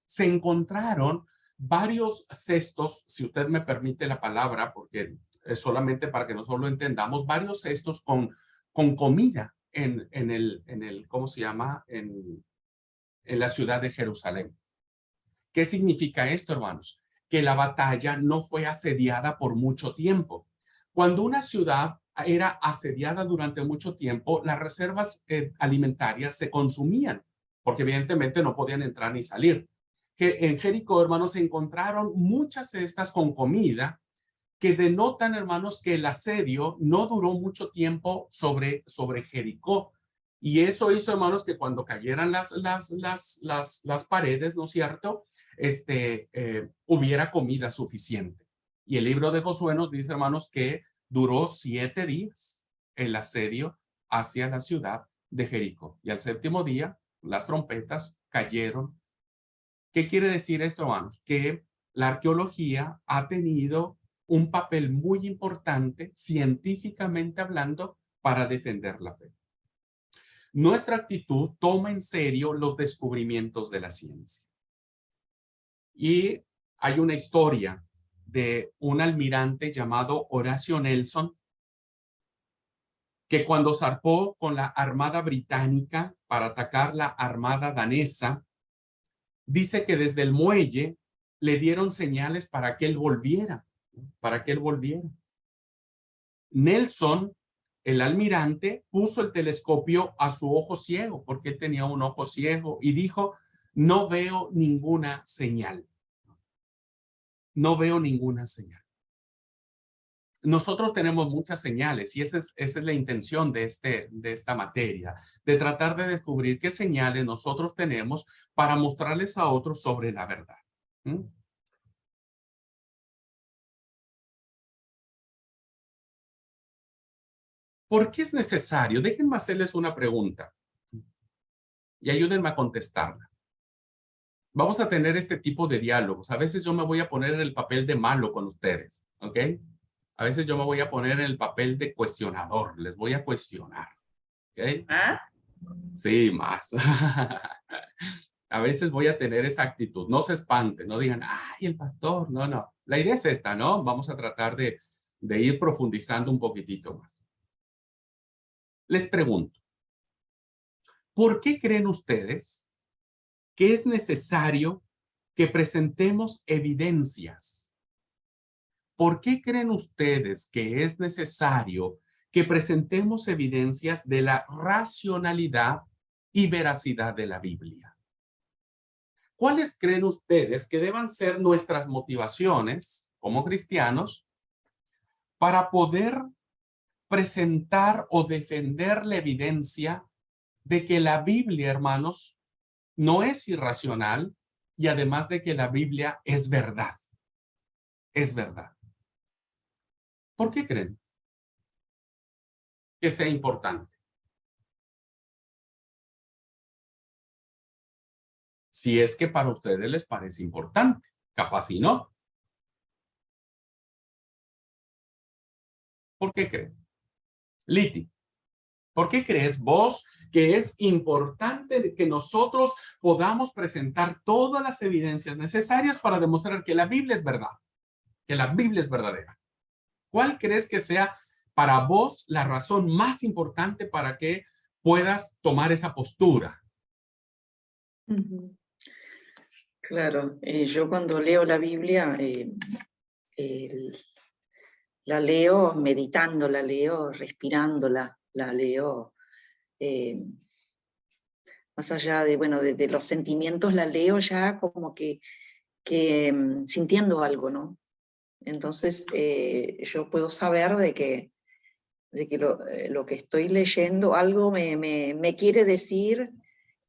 se encontraron varios cestos, si usted me permite la palabra, porque es solamente para que nosotros lo entendamos, varios cestos con comida ¿cómo se llama? En la ciudad de Jerusalén. ¿Qué significa esto, hermanos? Que la batalla no fue asediada por mucho tiempo. Cuando una ciudad era asediada durante mucho tiempo, las reservas alimentarias se consumían, porque evidentemente no podían entrar ni salir. En Jericó, hermanos, se encontraron muchas cestas con comida que denotan, hermanos, que el asedio no duró mucho tiempo sobre Jericó. Y eso hizo, hermanos, que cuando cayeran las paredes, ¿no es cierto?, hubiera comida suficiente. Y el libro de Josué nos dice, hermanos, que duró 7 días el asedio hacia la ciudad de Jericó. Y al 7º día, las trompetas cayeron. ¿Qué quiere decir esto, hermanos? Que la arqueología ha tenido un papel muy importante, científicamente hablando, para defender la fe. Nuestra actitud toma en serio los descubrimientos de la ciencia. Y hay una historia de un almirante llamado Horacio Nelson, que cuando zarpó con la Armada Británica para atacar la Armada Danesa, dice que desde el muelle le dieron señales para que él volviera, Nelson, el almirante, puso el telescopio a su ojo ciego, porque él tenía un ojo ciego, y dijo, no veo ninguna señal. No veo ninguna señal. Nosotros tenemos muchas señales y esa es la intención de esta materia, de tratar de descubrir qué señales nosotros tenemos para mostrarles a otros sobre la verdad. ¿Por qué es necesario? Déjenme hacerles una pregunta y ayúdenme a contestarla. Vamos a tener este tipo de diálogos. A veces yo me voy a poner en el papel de malo con ustedes, ¿ok? A veces yo me voy a poner en el papel de cuestionador. Les voy a cuestionar, ¿ok? ¿Más? Sí, más. A veces voy a tener esa actitud. No se espanten, no digan, ¡ay, el pastor! No, no. La idea es esta, ¿no? Vamos a tratar de ir profundizando un poquitito más. Les pregunto, ¿por qué creen ustedes que es necesario que presentemos evidencias? ¿Por qué creen ustedes que es necesario que presentemos evidencias de la racionalidad y veracidad de la Biblia? ¿Cuáles creen ustedes que deban ser nuestras motivaciones como cristianos para poder presentar o defender la evidencia de que la Biblia, hermanos, no es irracional y además de que la Biblia es verdad? Es verdad. ¿Por qué creen que sea importante? Si es que para ustedes les parece importante, capaz y no. ¿Por qué creen? Liti, ¿por qué crees vos que es importante que nosotros podamos presentar todas las evidencias necesarias para demostrar que la Biblia es verdad, que la Biblia es verdadera? ¿Cuál crees que sea para vos la razón más importante para que puedas tomar esa postura? Claro, yo cuando leo la Biblia, la leo meditando, la leo respirándola, la leo más allá de, bueno, de los sentimientos, la leo ya como que sintiendo algo, ¿no? Entonces yo puedo saber de que lo que estoy leyendo, algo me quiere decir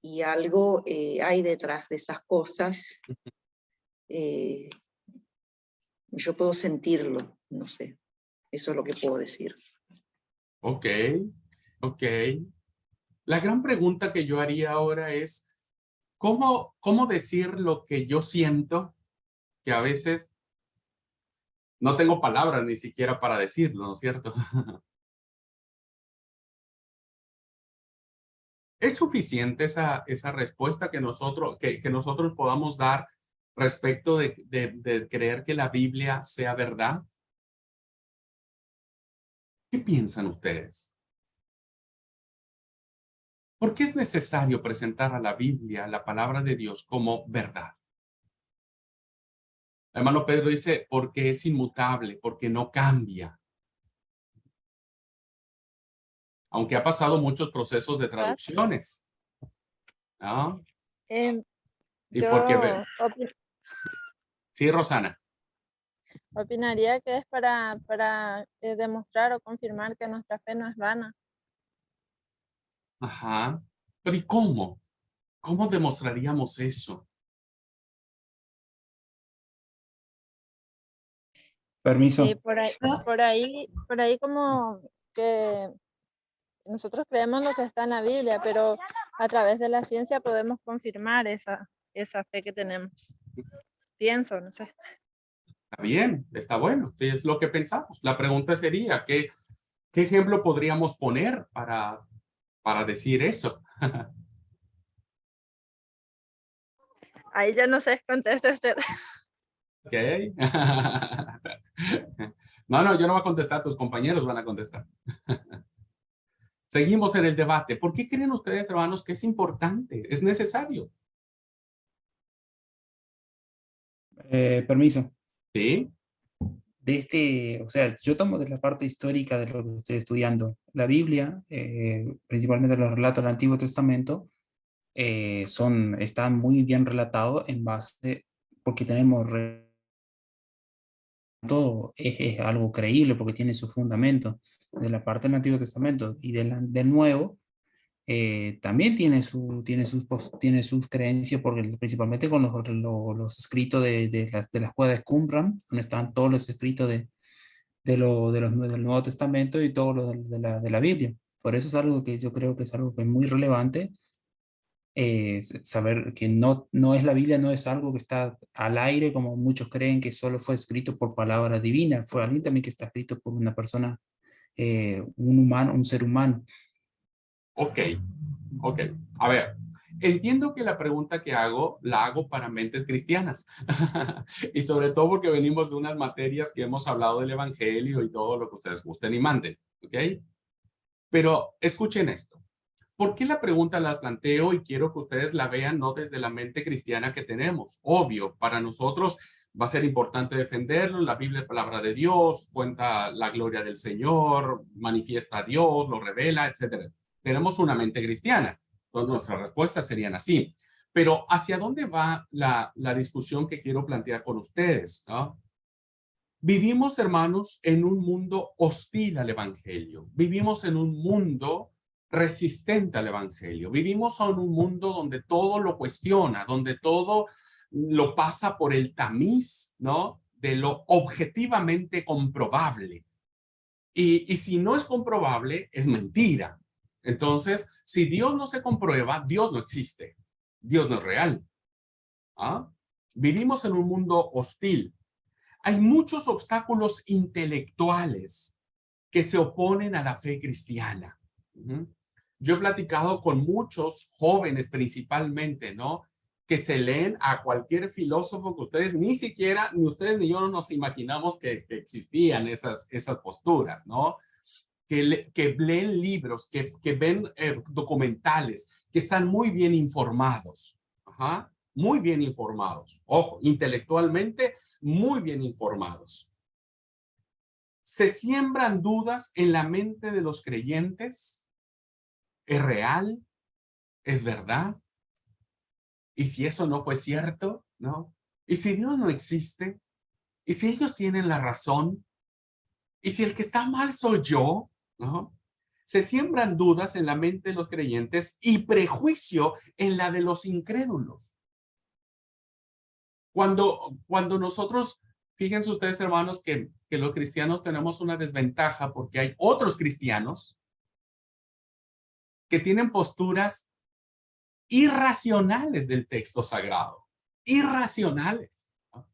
y algo hay detrás de esas cosas. Yo puedo sentirlo, no sé. Eso es lo que puedo decir. Ok, ok. La gran pregunta que yo haría ahora es, ¿cómo decir lo que yo siento que a veces no tengo palabras ni siquiera para decirlo, ¿no es cierto? ¿Es suficiente esa respuesta que nosotros podamos dar respecto de creer que la Biblia sea verdad? ¿Qué piensan ustedes? ¿Por qué es necesario presentar a la Biblia, la palabra de Dios, como verdad? El hermano Pedro dice, porque es inmutable, porque no cambia. Aunque ha pasado muchos procesos de traducciones. ¿No? Y porque... Sí, Rosana. Opinaría que es para demostrar o confirmar que nuestra fe no es vana. Ajá. Pero ¿y cómo? ¿Cómo demostraríamos eso? Permiso. Sí, por ahí como que nosotros creemos lo que está en la Biblia, pero a través de la ciencia podemos confirmar esa fe que tenemos. Pienso, no sé. Está bien, está bueno, sí, es lo que pensamos. La pregunta sería, ¿qué ejemplo podríamos poner para decir eso? Ahí ya no sé, contesta usted. Ok. No, yo no voy a contestar, tus compañeros van a contestar. Seguimos en el debate. ¿Por qué creen ustedes, hermanos, que es importante? ¿Es necesario? Permiso. Sí. O sea, yo tomo de la parte histórica de lo que estoy estudiando. La Biblia, principalmente los relatos del Antiguo Testamento, están muy bien relatados en base, porque tenemos todo es algo creíble porque tiene su fundamento de la parte del Antiguo Testamento y del Nuevo. También tiene sus creencias, porque principalmente con los escritos de las cuevas de Qumran, donde están todos los escritos del Nuevo Testamento y todo lo de la Biblia. Por eso es algo que yo creo que es algo que es muy relevante, saber que no es la Biblia, no es algo que está al aire, como muchos creen que solo fue escrito por palabra divina, fue alguien también que está escrito por una persona, un humano, un ser humano. Ok. A ver, entiendo que la pregunta que hago, la hago para mentes cristianas. Y sobre todo porque venimos de unas materias que hemos hablado del evangelio y todo lo que ustedes gusten y manden. ¿Ok? Pero escuchen esto. ¿Por qué la pregunta la planteo y quiero que ustedes la vean no desde la mente cristiana que tenemos? Obvio, para nosotros va a ser importante defenderlo. La Biblia es palabra de Dios, cuenta la gloria del Señor, manifiesta a Dios, lo revela, etc. Tenemos una mente cristiana. Entonces nuestras respuestas serían así. Pero ¿hacia dónde va la discusión que quiero plantear con ustedes? ¿No? Vivimos, hermanos, en un mundo hostil al evangelio. Vivimos en un mundo resistente al evangelio. Vivimos en un mundo donde todo lo cuestiona, donde todo lo pasa por el tamiz, ¿no? De lo objetivamente comprobable. Y si no es comprobable, es mentira. Entonces, si Dios no se comprueba, Dios no existe. Dios no es real. ¿Ah? Vivimos en un mundo hostil. Hay muchos obstáculos intelectuales que se oponen a la fe cristiana. Yo he platicado con muchos jóvenes principalmente, ¿no? Que se leen a cualquier filósofo que ustedes ni siquiera, ni ustedes ni yo no nos imaginamos que existían esas posturas, ¿no? Que leen libros, que ven documentales, que están muy bien informados. Ajá. Muy bien informados. Ojo, intelectualmente muy bien informados. ¿Se siembran dudas en la mente de los creyentes? ¿Es real? ¿Es verdad? ¿Y si eso no fue cierto? ¿No? ¿Y si Dios no existe? ¿Y si ellos tienen la razón? ¿Y si el que está mal soy yo? ¿No? Se siembran dudas en la mente de los creyentes y prejuicio en la de los incrédulos. Cuando nosotros, fíjense ustedes, hermanos, que los cristianos tenemos una desventaja porque hay otros cristianos que tienen posturas irracionales del texto sagrado. Irracionales. ¿No?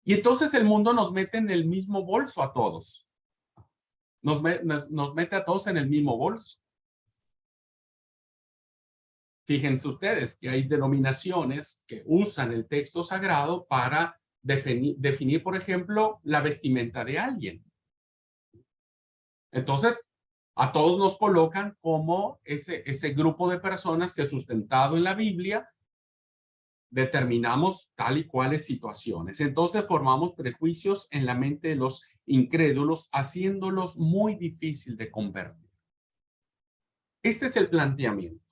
Y entonces el mundo nos mete en el mismo bolso a todos. Nos mete a todos en el mismo bolso. Fíjense ustedes que hay denominaciones que usan el texto sagrado para definir, por ejemplo, la vestimenta de alguien. Entonces, a todos nos colocan como ese grupo de personas que, sustentado en la Biblia, determinamos tal y cuales situaciones. Entonces formamos prejuicios en la mente de los incrédulos, haciéndolos muy difícil de convertir. Este es el planteamiento.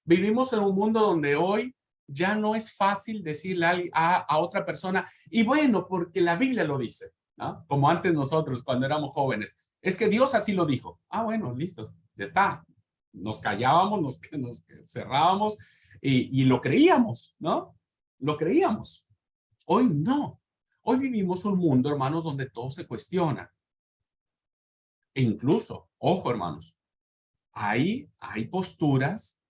Vivimos en un mundo donde hoy ya no es fácil decirle a otra persona, y bueno, porque la Biblia lo dice, ¿no? Como antes nosotros cuando éramos jóvenes. Es que Dios así lo dijo. Ah, bueno, listo, ya está. Nos callábamos, nos cerrábamos y lo creíamos, ¿no? Lo creíamos. Hoy no. Hoy vivimos un mundo, hermanos, donde todo se cuestiona. E incluso, ojo, hermanos, hay posturas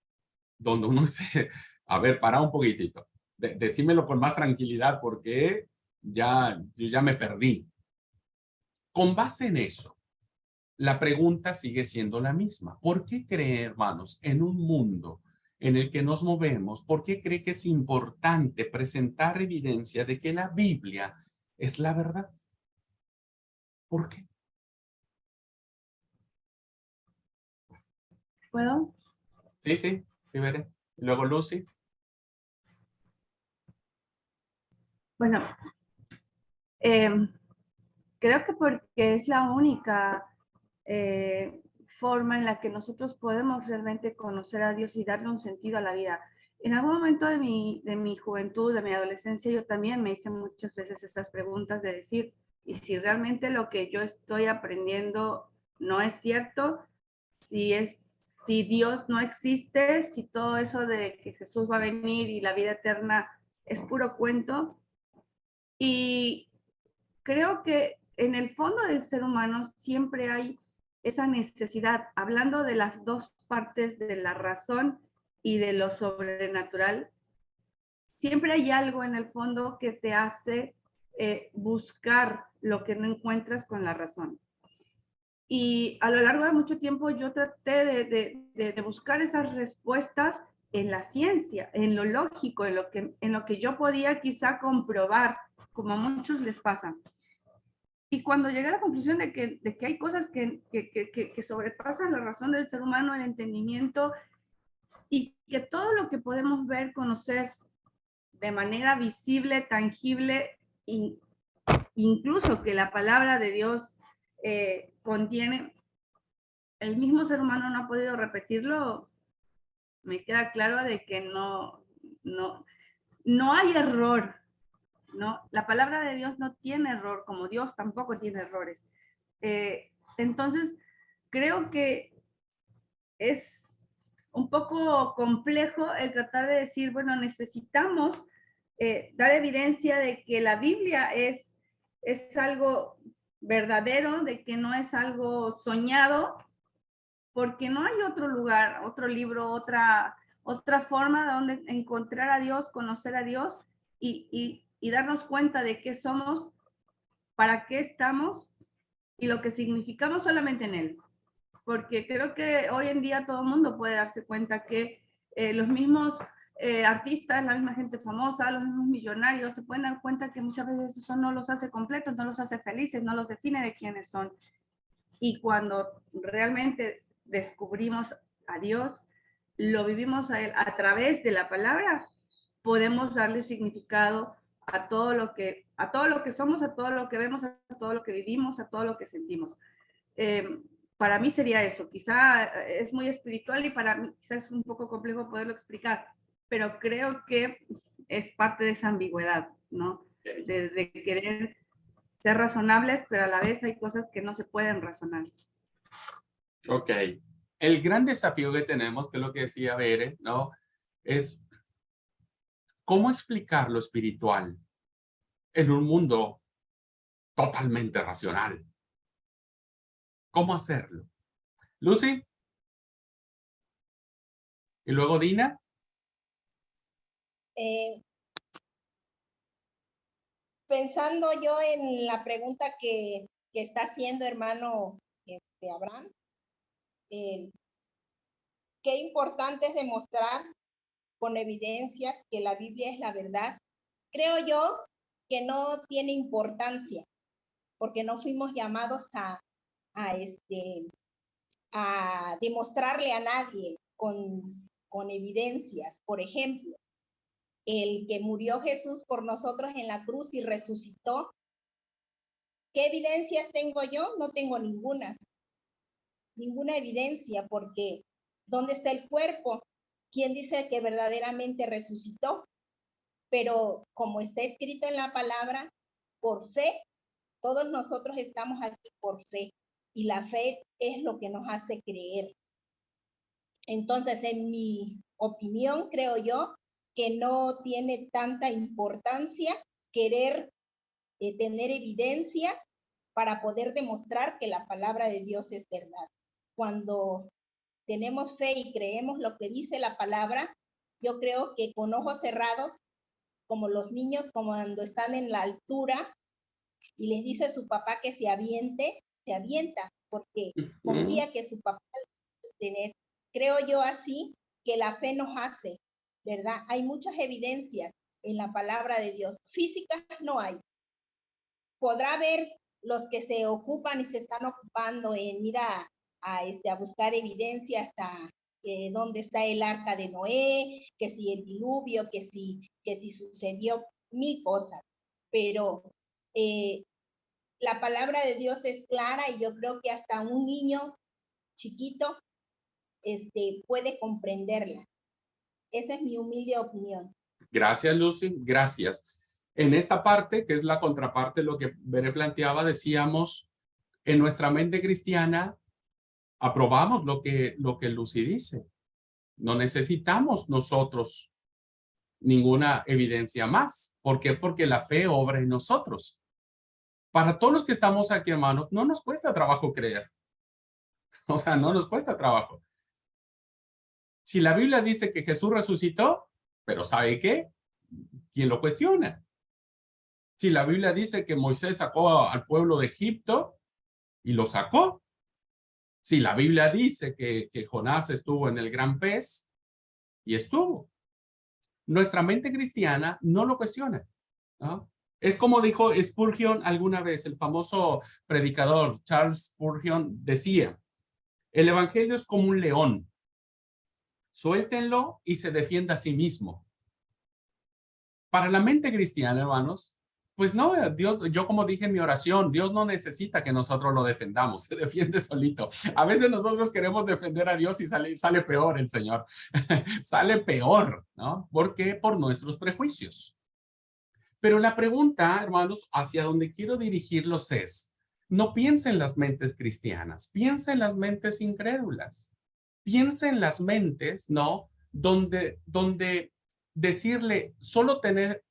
donde uno dice, a ver, para un poquitito, decímelo con más tranquilidad porque yo ya me perdí. Con base en eso, la pregunta sigue siendo la misma. ¿Por qué cree, hermanos, en un mundo en el que nos movemos, por qué cree que es importante presentar evidencia de que la Biblia es la verdad? ¿Por qué? ¿Puedo? Sí, veré. Luego Lucy. Bueno, creo que porque es la única forma en la que nosotros podemos realmente conocer a Dios y darle un sentido a la vida. En algún momento de mi juventud, de mi adolescencia, yo también me hice muchas veces estas preguntas de decir, ¿y si realmente lo que yo estoy aprendiendo no es cierto? Si Dios no existe, si todo eso de que Jesús va a venir y la vida eterna es puro cuento. Y creo que en el fondo del ser humano siempre hay esa necesidad, hablando de las dos partes de la razón y de lo sobrenatural, siempre hay algo en el fondo que te hace buscar lo que no encuentras con la razón. Y a lo largo de mucho tiempo yo traté de buscar esas respuestas en la ciencia, en lo lógico, en lo que yo podía quizá comprobar, como a muchos les pasa. Y cuando llegué a la conclusión de que hay cosas que sobrepasan la razón del ser humano, el entendimiento, y que todo lo que podemos ver, conocer de manera visible, tangible, incluso que la palabra de Dios contiene, el mismo ser humano no ha podido repetirlo, me queda claro de que no hay error, ¿no? La palabra de Dios no tiene error, como Dios tampoco tiene errores. Entonces, creo que es un poco complejo el tratar de decir, bueno, necesitamos dar evidencia de que la Biblia es algo verdadero, de que no es algo soñado, porque no hay otro lugar, otro libro, otra forma donde encontrar a Dios, conocer a Dios y darnos cuenta de qué somos, para qué estamos y lo que significamos solamente en Él. Porque creo que hoy en día todo el mundo puede darse cuenta que los mismos artistas, la misma gente famosa, los mismos millonarios, se pueden dar cuenta que muchas veces eso no los hace completos, no los hace felices, no los define de quiénes son. Y cuando realmente descubrimos a Dios, lo vivimos a Él a través de la palabra, podemos darle significado a todo lo que somos, a todo lo que vemos, a todo lo que vivimos, a todo lo que sentimos. Para mí sería eso. Quizá es muy espiritual y para mí quizá es un poco complejo poderlo explicar, pero creo que es parte de esa ambigüedad, ¿no? De querer ser razonables, pero a la vez hay cosas que no se pueden razonar. Ok. El gran desafío que tenemos, que es lo que decía Bere, ¿no? Es cómo explicar lo espiritual en un mundo totalmente racional. ¿Cómo hacerlo? Lucy. Y luego Dina. Pensando yo en la pregunta que está haciendo hermano de Abraham, qué importante es demostrar con evidencias que la Biblia es la verdad. Creo yo que no tiene importancia, porque no fuimos llamados a demostrarle a nadie con evidencias. Por ejemplo, el que murió Jesús por nosotros en la cruz y resucitó. ¿Qué evidencias tengo yo? No tengo ninguna evidencia, porque ¿dónde está el cuerpo? ¿Quién dice que verdaderamente resucitó? Pero como está escrito en la palabra, por fe, todos nosotros estamos aquí por fe, y la fe es lo que nos hace creer. Entonces, en mi opinión, creo yo que no tiene tanta importancia querer tener evidencias para poder demostrar que la palabra de Dios es verdad. Cuando tenemos fe y creemos lo que dice la palabra, yo creo que con ojos cerrados, como los niños cuando están en la altura y les dice a su papá que se aviente, se avienta, porque confía que su papá lo va a sostener. Creo yo así que la fe nos hace, ¿verdad? Hay muchas evidencias en la palabra de Dios. Físicas no hay. Podrá haber los que se ocupan y se están ocupando en ir a buscar evidencia hasta dónde está el arca de Noé, que si el diluvio, que si sucedió mil cosas. Pero la palabra de Dios es clara y yo creo que hasta un niño chiquito puede comprenderla. Esa es mi humilde opinión. Gracias, Lucy, gracias. En esta parte, que es la contraparte de lo que Bere planteaba, decíamos, en nuestra mente cristiana, aprobamos lo que Lucy dice. No necesitamos nosotros ninguna evidencia más. ¿Por qué? Porque la fe obra en nosotros. Para todos los que estamos aquí, hermanos, no nos cuesta trabajo creer. O sea, no nos cuesta trabajo. Si la Biblia dice que Jesús resucitó, pero ¿sabe qué? ¿Quién lo cuestiona? Si la Biblia dice que Moisés sacó al pueblo de Egipto y lo sacó. Si la Biblia dice que Jonás estuvo en el gran pez y estuvo. Nuestra mente cristiana no lo cuestiona, ¿no? Es como dijo Spurgeon alguna vez, el famoso predicador Charles Spurgeon decía, el evangelio es como un león. Suéltenlo y se defienda a sí mismo. Para la mente cristiana, hermanos, pues no, Dios, yo como dije en mi oración, Dios no necesita que nosotros lo defendamos, se defiende solito. A veces nosotros queremos defender a Dios y sale peor el Señor. Sale peor, ¿no? ¿Por qué? Por nuestros prejuicios. Pero la pregunta, hermanos, hacia donde quiero dirigirlos es, no piensa en las mentes cristianas, piensa en las mentes incrédulas. Piensa en las mentes, ¿no? Donde decirle solo tener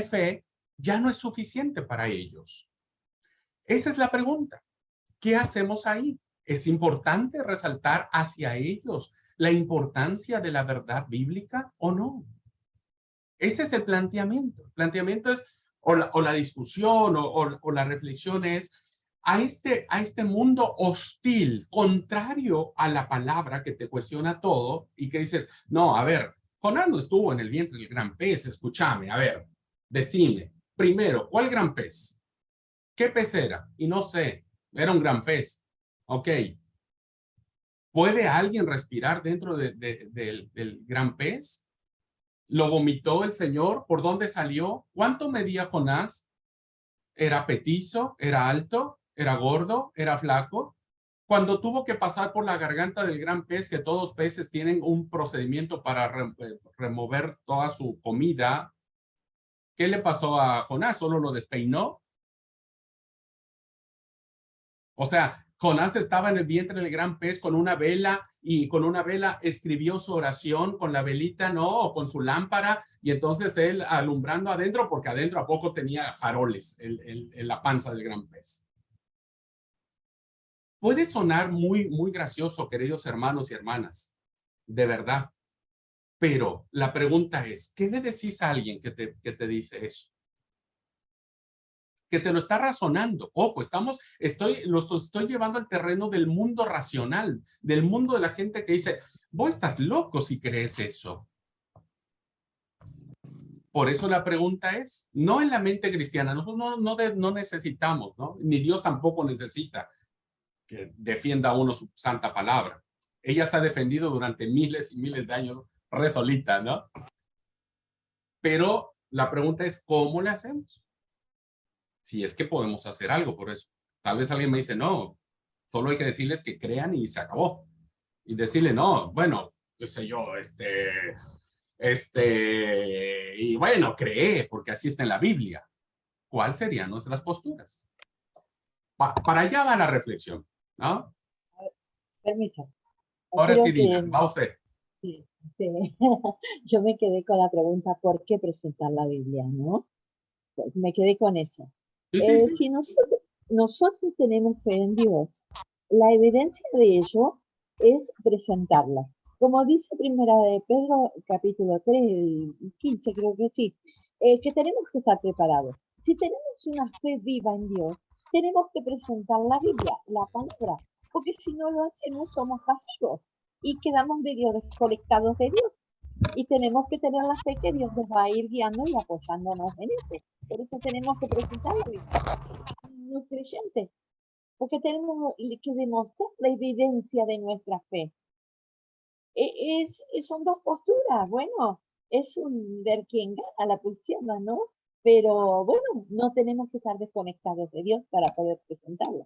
fe ya no es suficiente para ellos. Esa es la pregunta. ¿Qué hacemos ahí? ¿Es importante resaltar hacia ellos la importancia de la verdad bíblica o no? Ese es el planteamiento. El planteamiento es, o la discusión o la reflexión es, a este mundo hostil, contrario a la palabra que te cuestiona todo y que dices, no, a ver, Jonás no estuvo en el vientre del gran pez, escúchame, a ver, decime, primero, ¿cuál gran pez? ¿Qué pez era? Y no sé, era un gran pez. Ok. ¿Puede alguien respirar dentro del gran pez? ¿Lo vomitó el Señor? ¿Por dónde salió? ¿Cuánto medía Jonás? ¿Era petizo? ¿Era alto? ¿Era gordo? ¿Era flaco? Cuando tuvo que pasar por la garganta del gran pez, que todos los peces tienen un procedimiento para remover toda su comida, ¿qué le pasó a Jonás? ¿Solo lo despeinó? O sea, Jonás estaba en el vientre del gran pez con una vela y con una vela escribió su oración con la velita, ¿no? O con su lámpara y entonces él alumbrando adentro porque adentro a poco tenía faroles en la panza del gran pez. Puede sonar muy gracioso, queridos hermanos y hermanas, de verdad. Pero la pregunta es, ¿qué le decís a alguien que te dice eso? Que te lo está razonando. Ojo, los estoy llevando al terreno del mundo racional, del mundo de la gente que dice, vos estás loco si crees eso. Por eso la pregunta es, no en la mente cristiana, nosotros no necesitamos, ¿no? Ni Dios tampoco necesita que defienda a uno su santa palabra. Ella se ha defendido durante miles y miles de años re solita, ¿no? Pero la pregunta es, ¿cómo le hacemos? Si es que podemos hacer algo por eso. Tal vez alguien me dice, no, solo hay que decirles que crean y se acabó. Y decirle, no, bueno, qué sé yo, y bueno, cree, porque así está en la Biblia. ¿Cuáles serían nuestras posturas? Para allá va la reflexión, ¿no? Permiso. Ahora Creo sí, Dina, que- va usted. Sí, sí. Yo me quedé con la pregunta, ¿por qué presentar la Biblia, no? Pues me quedé con eso. Sí, sí, sí. Si nosotros tenemos fe en Dios, la evidencia de ello es presentarla. Como dice Primera de Pedro, capítulo 3, 15, creo que sí, que tenemos que estar preparados. Si tenemos una fe viva en Dios, tenemos que presentar la Biblia, la palabra, porque si no lo hacemos somos pasivos y quedamos medio desconectados de Dios. Y tenemos que tener la fe que Dios nos va a ir guiando y apoyándonos en eso. Por eso tenemos que presentar la Biblia a los creyentes, porque tenemos que demostrar la evidencia de nuestra fe. Son dos posturas, bueno, es un ver quién gana la pulseada, ¿no? Pero bueno, no tenemos que estar desconectados de Dios para poder presentarla.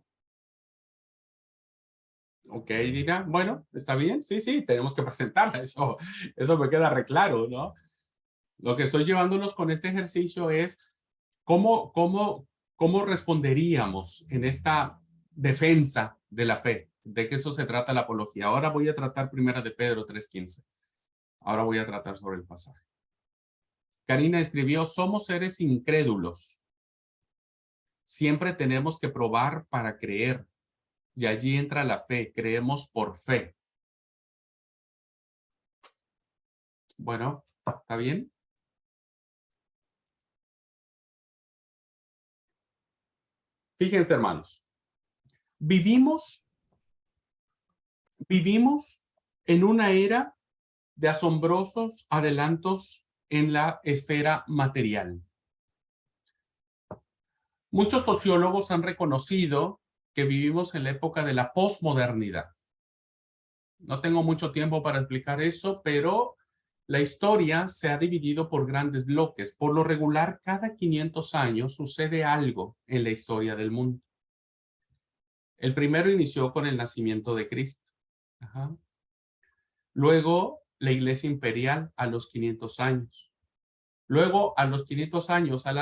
Ok, Dina, bueno, está bien, sí, sí, tenemos que presentarla, eso me queda re claro, ¿no? Lo que estoy llevándonos con este ejercicio es cómo responderíamos en esta defensa de la fe, de que eso se trata la apología. Ahora voy a tratar Primera de Pedro 3:15. Ahora voy a tratar sobre el pasaje. Karina escribió, somos seres incrédulos. Siempre tenemos que probar para creer. Y allí entra la fe, creemos por fe. Bueno, ¿está bien? Fíjense, hermanos. Vivimos en una era de asombrosos adelantos en la esfera material. Muchos sociólogos han reconocido que vivimos en la época de la posmodernidad. No tengo mucho tiempo para explicar eso, pero la historia se ha dividido por grandes bloques. Por lo regular, cada 500 años sucede algo en la historia del mundo. El primero inició con el nacimiento de Cristo. Ajá. Luego, la Iglesia Imperial a los 500 años. Luego, a los 500 años, al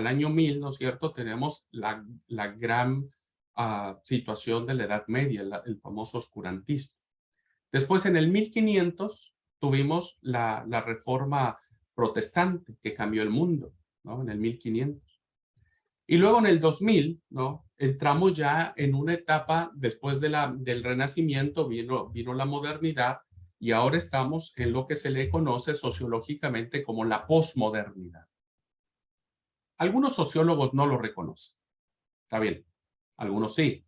año 1000, ¿no es cierto? Tenemos la gran situación de la Edad Media, el famoso oscurantismo. Después, en el 1500, tuvimos la Reforma Protestante, que cambió el mundo, ¿no? En el 1500. Y luego en el 2000, ¿no? Entramos ya en una etapa, después del Renacimiento, vino la modernidad, y ahora estamos en lo que se le conoce sociológicamente como la posmodernidad. Algunos sociólogos no lo reconocen. Está bien, algunos sí.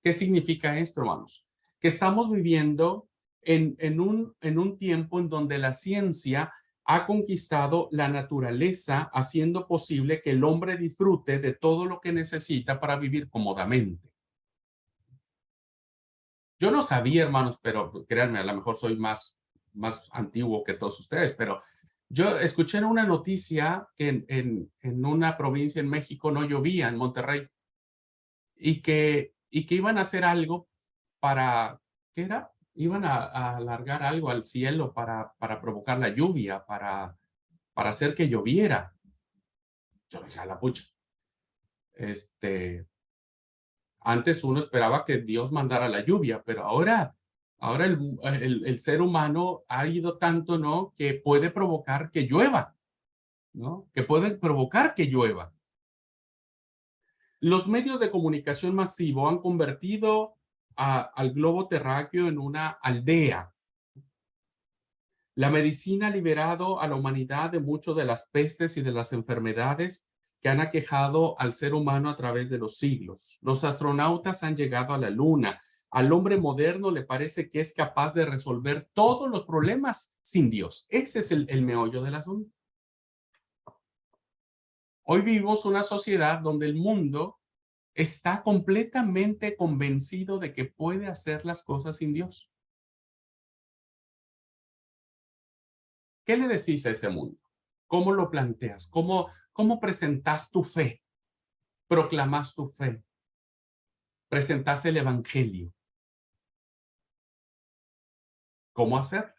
¿Qué significa esto, hermanos? Que estamos viviendo en un tiempo en donde la ciencia ha conquistado la naturaleza, haciendo posible que el hombre disfrute de todo lo que necesita para vivir cómodamente. Yo no sabía, hermanos, pero créanme, a lo mejor soy más antiguo que todos ustedes, pero yo escuché en una noticia que en una provincia en México no llovía, en Monterrey, y que iban a hacer algo para, ¿qué era? Iban a alargar algo al cielo para provocar la lluvia, para hacer que lloviera. Yo dije, a la pucha. Antes uno esperaba que Dios mandara la lluvia, pero ahora el ser humano ha ido tanto, ¿no? Que puede provocar que llueva, ¿no? Que puede provocar que llueva. Los medios de comunicación masivo han convertido al globo terráqueo en una aldea. La medicina ha liberado a la humanidad de mucho de las pestes y de las enfermedades que han aquejado al ser humano a través de los siglos. Los astronautas han llegado a la luna. Al hombre moderno le parece que es capaz de resolver todos los problemas sin Dios. Ese es el meollo del asunto. Hoy vivimos una sociedad donde el mundo está completamente convencido de que puede hacer las cosas sin Dios. ¿Qué le decís a ese mundo? ¿Cómo lo planteas? ¿Cómo presentas tu fe? ¿Proclamas tu fe? ¿Presentas el evangelio? ¿Cómo hacer?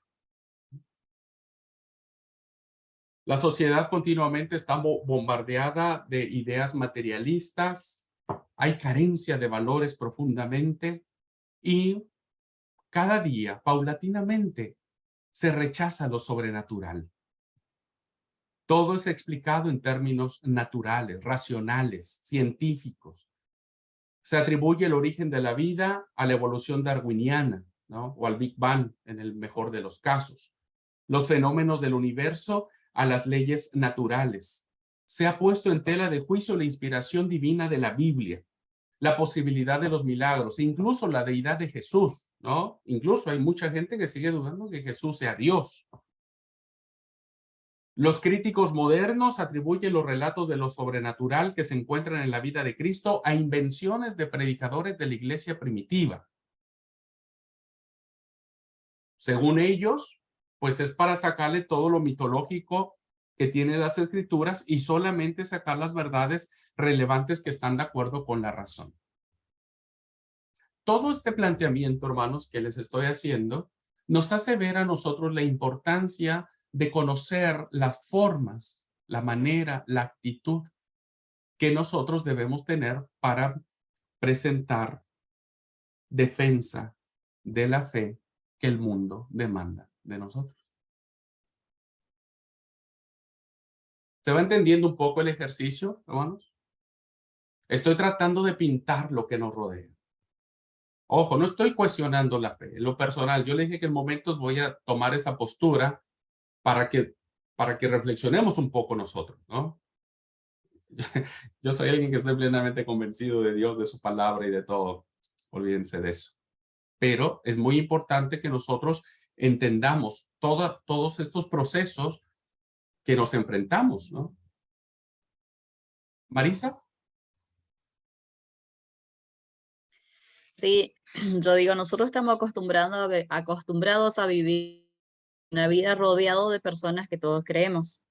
La sociedad continuamente está bombardeada de ideas materialistas, hay carencia de valores profundamente y cada día, paulatinamente, se rechaza lo sobrenatural. Todo es explicado en términos naturales, racionales, científicos. Se atribuye el origen de la vida a la evolución darwiniana, ¿no? O al Big Bang, en el mejor de los casos. Los fenómenos del universo a las leyes naturales. Se ha puesto en tela de juicio la inspiración divina de la Biblia, la posibilidad de los milagros, incluso la deidad de Jesús, ¿no? Incluso hay mucha gente que sigue dudando que Jesús sea Dios. Los críticos modernos atribuyen los relatos de lo sobrenatural que se encuentran en la vida de Cristo a invenciones de predicadores de la iglesia primitiva. Según ellos, pues es para sacarle todo lo mitológico que tiene las escrituras y solamente sacar las verdades relevantes que están de acuerdo con la razón. Todo este planteamiento, hermanos, que les estoy haciendo, nos hace ver a nosotros la importancia de conocer las formas, la manera, la actitud que nosotros debemos tener para presentar defensa de la fe que el mundo demanda de nosotros. ¿Se va entendiendo un poco el ejercicio, hermanos? Estoy tratando de pintar lo que nos rodea. Ojo, no estoy cuestionando la fe. En lo personal, yo le dije que en momentos voy a tomar esta postura para que reflexionemos un poco nosotros, ¿no? Yo soy alguien que esté plenamente convencido de Dios, de su palabra y de todo. Olvídense de eso. Pero es muy importante que nosotros entendamos todos estos procesos que nos enfrentamos, ¿no? Marisa. Sí, yo digo, nosotros estamos acostumbrados a vivir una vida rodeado de personas que todos creemos.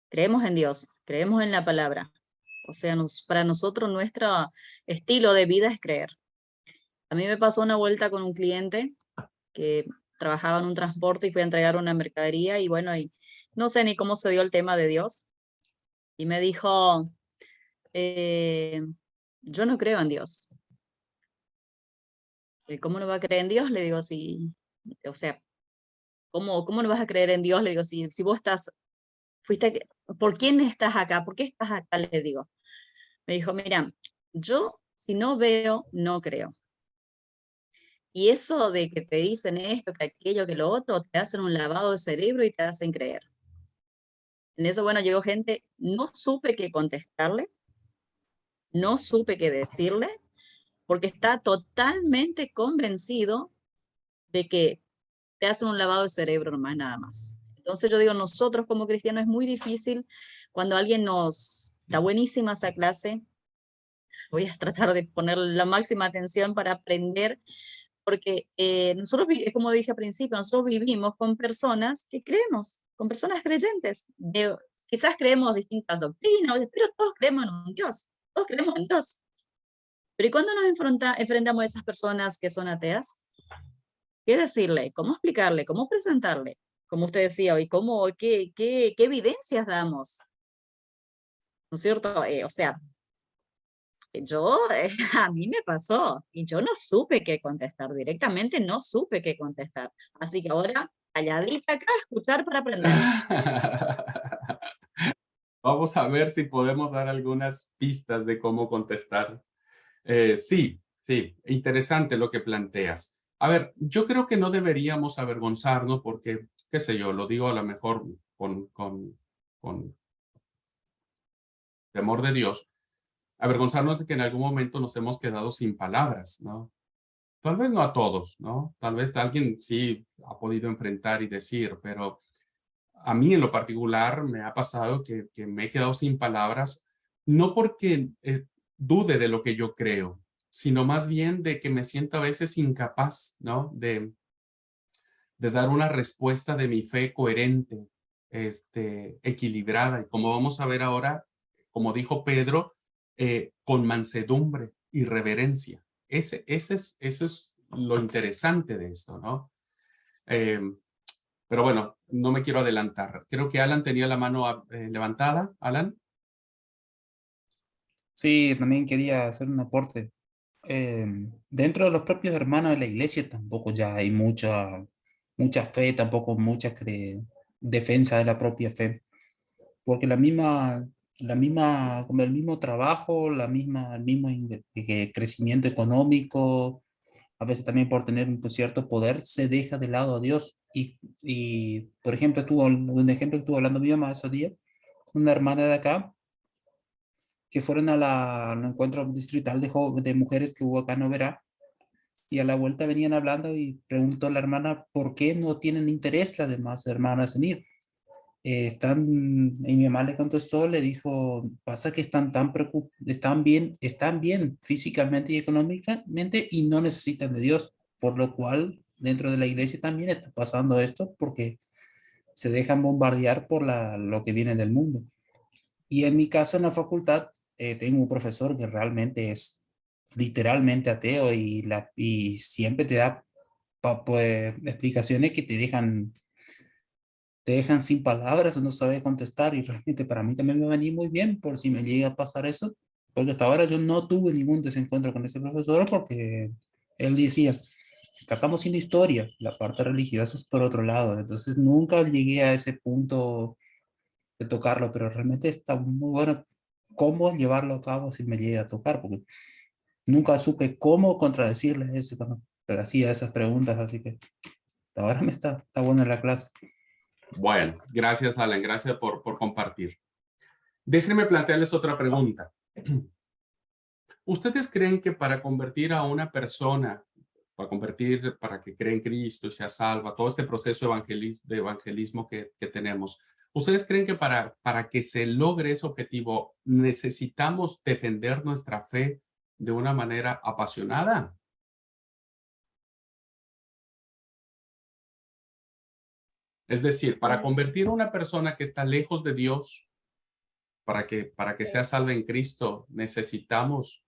Creemos en Dios, creemos en la palabra. O sea, para nosotros nuestro estilo de vida es creer. A mí me pasó una vuelta con un cliente que trabajaba en un transporte y fui a entregar una mercadería y bueno, y no sé ni cómo se dio el tema de Dios. Y me dijo, yo no creo en Dios. ¿Cómo no va a creer en Dios? Le digo, sí, o sea, ¿cómo no vas a creer en Dios? Le digo, si vos ¿por quién estás acá? ¿Por qué estás acá? Le digo. Me dijo, mira, yo si no veo, no creo. Y eso de que te dicen esto, que aquello, que lo otro, te hacen un lavado de cerebro y te hacen creer. En eso, bueno, llegó gente, no supe qué contestarle, no supe qué decirle, porque está totalmente convencido de que te hacen un lavado de cerebro nomás, nada más. Entonces yo digo, nosotros como cristianos es muy difícil cuando alguien está buenísima esa clase, voy a tratar de poner la máxima atención para aprender, porque nosotros, como dije al principio, nosotros vivimos con personas que creemos, con personas creyentes. Quizás creemos distintas doctrinas, pero todos creemos en un Dios, todos creemos en Dios. Pero ¿y cuando nos enfrentamos a esas personas que son ateas? ¿Qué decirle? ¿Cómo explicarle? ¿Cómo presentarle? Como usted decía hoy, qué evidencias damos? ¿No es cierto? O sea, a mí me pasó y yo no supe qué contestar, directamente no supe qué contestar. Así que ahora, calladita acá, escuchar para aprender. Vamos a ver si podemos dar algunas pistas de cómo contestar. Sí, interesante lo que planteas. A ver, yo creo que no deberíamos avergonzarnos porque, qué sé yo, lo digo a lo mejor con temor de Dios, avergonzarnos de que en algún momento nos hemos quedado sin palabras, ¿no? Tal vez no a todos, ¿no? Tal vez alguien sí ha podido enfrentar y decir, pero a mí en lo particular me ha pasado que me he quedado sin palabras, no porque dude de lo que yo creo, sino más bien de que me siento a veces incapaz, ¿no? De dar una respuesta de mi fe coherente, equilibrada. Y como vamos a ver ahora, como dijo Pedro, con mansedumbre y reverencia. Ese es lo interesante de esto, ¿no? Pero bueno, no me quiero adelantar. Creo que Alan tenía la mano levantada. Alan. Sí, también quería hacer un aporte. Dentro de los propios hermanos de la iglesia tampoco ya hay mucha fe, tampoco mucha defensa de la propia fe. porque como el mismo trabajo, el mismo crecimiento económico, a veces también por tener un cierto poder, se deja de lado a Dios. Y por ejemplo, un ejemplo que estuvo hablando mi mamá esos días, una hermana de acá, que fueron al encuentro distrital de mujeres que hubo acá en Oberá, y a la vuelta venían hablando y preguntó a la hermana por qué no tienen interés las demás hermanas en ir. Y mi mamá le contestó, le dijo, pasa que están bien físicamente y económicamente y no necesitan de Dios, por lo cual dentro de la iglesia también está pasando esto porque se dejan bombardear por lo que viene del mundo. Y en mi caso en la facultad tengo un profesor que realmente es literalmente ateo y siempre te da pues, explicaciones que te dejan sin palabras o no sabe contestar, y realmente para mí también me va a venir muy bien por si me llega a pasar eso, porque hasta ahora yo no tuve ningún desencuentro con ese profesor porque él decía, acá estamos haciendo historia, la parte religiosa es por otro lado, entonces nunca llegué a ese punto de tocarlo, pero realmente está muy bueno cómo llevarlo a cabo si me llega a tocar, porque nunca supe cómo contradecirle eso cuando hacía esas preguntas, así que hasta ahora está buena la clase. Bueno, gracias, Alan. Gracias por compartir. Déjenme plantearles otra pregunta. ¿Ustedes creen que para convertir a una persona, para que cree en Cristo y sea salva, todo este proceso de evangelismo que tenemos, ¿ustedes creen que para que se logre ese objetivo necesitamos defender nuestra fe de una manera apasionada? Es decir, para convertir a una persona que está lejos de Dios, para que sea salva en Cristo, ¿necesitamos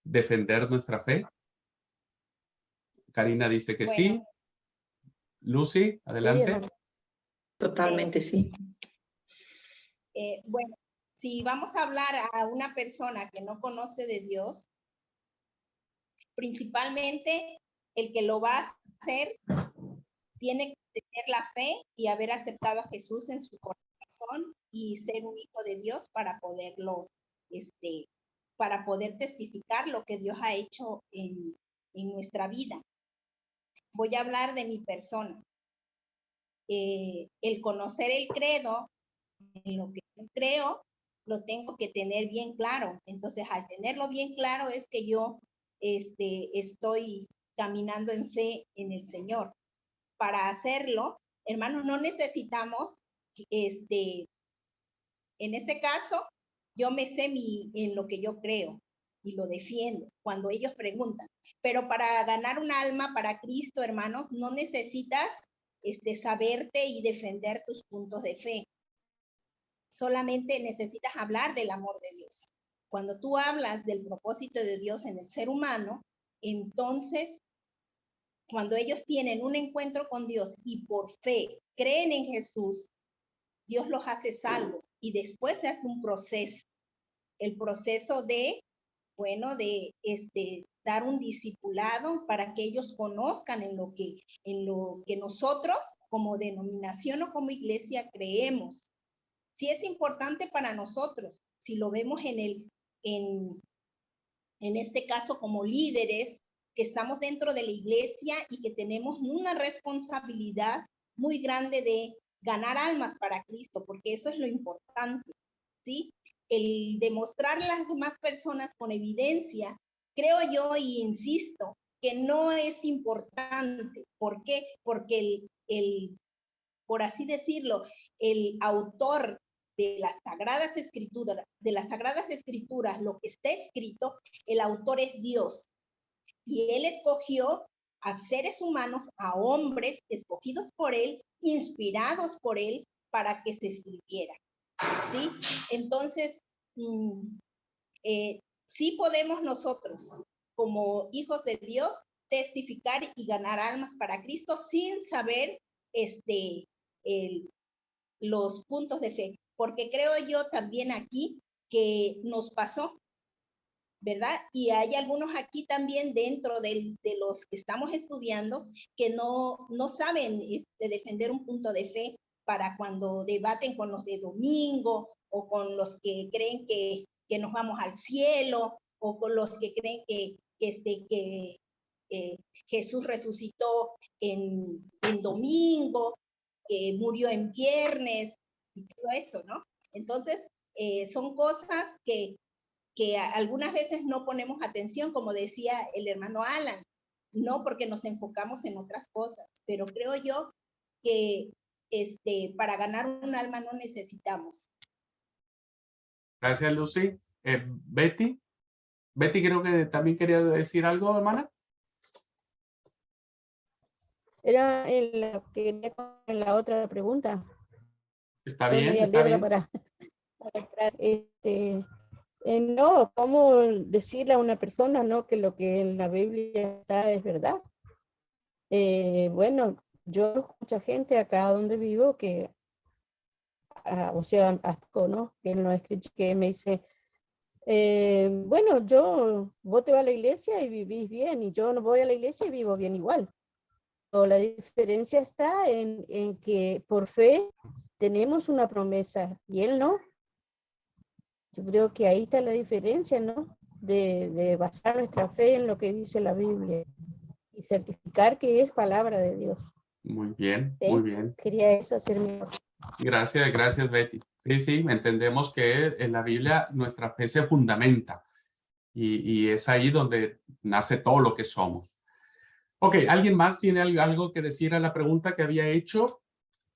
defender nuestra fe? Karina dice que sí. Bueno, Lucy, sí, adelante. hermano. Totalmente sí. Bueno, si vamos a hablar a una persona que no conoce de Dios, principalmente el que lo va a hacer tiene que tener la fe y haber aceptado a Jesús en su corazón y ser un hijo de Dios para poderlo, para poder testificar lo que Dios ha hecho en nuestra vida. Voy a hablar de mi persona. El conocer el credo, en lo que yo creo, lo tengo que tener bien claro. Entonces, al tenerlo bien claro es que yo estoy caminando en fe en el Señor. Para hacerlo, hermanos, no necesitamos, en este caso, yo me sé en lo que yo creo y lo defiendo cuando ellos preguntan. Pero para ganar un alma para Cristo, hermanos, no necesitas saberte y defender tus puntos de fe. Solamente necesitas hablar del amor de Dios. Cuando tú hablas del propósito de Dios en el ser humano, entonces, cuando ellos tienen un encuentro con Dios y por fe creen en Jesús, Dios los hace salvos y después se hace un proceso. El proceso de, bueno, de dar un discipulado para que ellos conozcan en lo que nosotros como denominación o como iglesia creemos. Sí es importante para nosotros, si lo vemos en este caso como líderes que estamos dentro de la iglesia y que tenemos una responsabilidad muy grande de ganar almas para Cristo, porque eso es lo importante, ¿sí? El demostrar a las demás personas con evidencia, creo yo y insisto, que no es importante. ¿Por qué? Porque por así decirlo, el autor de las Sagradas Escrituras, lo que está escrito, el autor es Dios. Y Él escogió a seres humanos, a hombres escogidos por Él, inspirados por Él, para que se escribiera. ¿Sí? Entonces, sí podemos nosotros, como hijos de Dios, testificar y ganar almas para Cristo sin saber los puntos de fe, porque creo yo también aquí que nos pasó, ¿verdad? Y hay algunos aquí también dentro de los que estamos estudiando que no saben defender un punto de fe para cuando debaten con los de domingo o con los que creen que nos vamos al cielo o con los que creen que Jesús resucitó en domingo, que murió en viernes y todo eso, ¿no? Entonces, son cosas que algunas veces no ponemos atención, como decía el hermano Alan, no porque nos enfocamos en otras cosas, pero creo yo que para ganar un alma no necesitamos. Gracias, Lucy. Betty. Betty, creo que también quería decir algo, hermana. Era en la otra pregunta. Está Estoy bien, media está lerda bien. para entrar. No, ¿cómo decirle a una persona, no, que lo que en la Biblia está es verdad? Bueno, yo conozco mucha gente acá donde vivo que, o sea, ¿no? Que no escuché, que me dice, bueno, vos te vas a la iglesia y vivís bien, y yo no voy a la iglesia y vivo bien igual. Pero la diferencia está en que por fe tenemos una promesa y él no. Yo creo que ahí está la diferencia, ¿no? De basar nuestra fe en lo que dice la Biblia y certificar que es palabra de Dios. Muy bien, ¿Sí? muy bien. Quería eso hacer mi... Gracias, Betty. Sí, entendemos que en la Biblia nuestra fe se fundamenta y es ahí donde nace todo lo que somos. Ok, ¿alguien más tiene algo que decir a la pregunta que había hecho?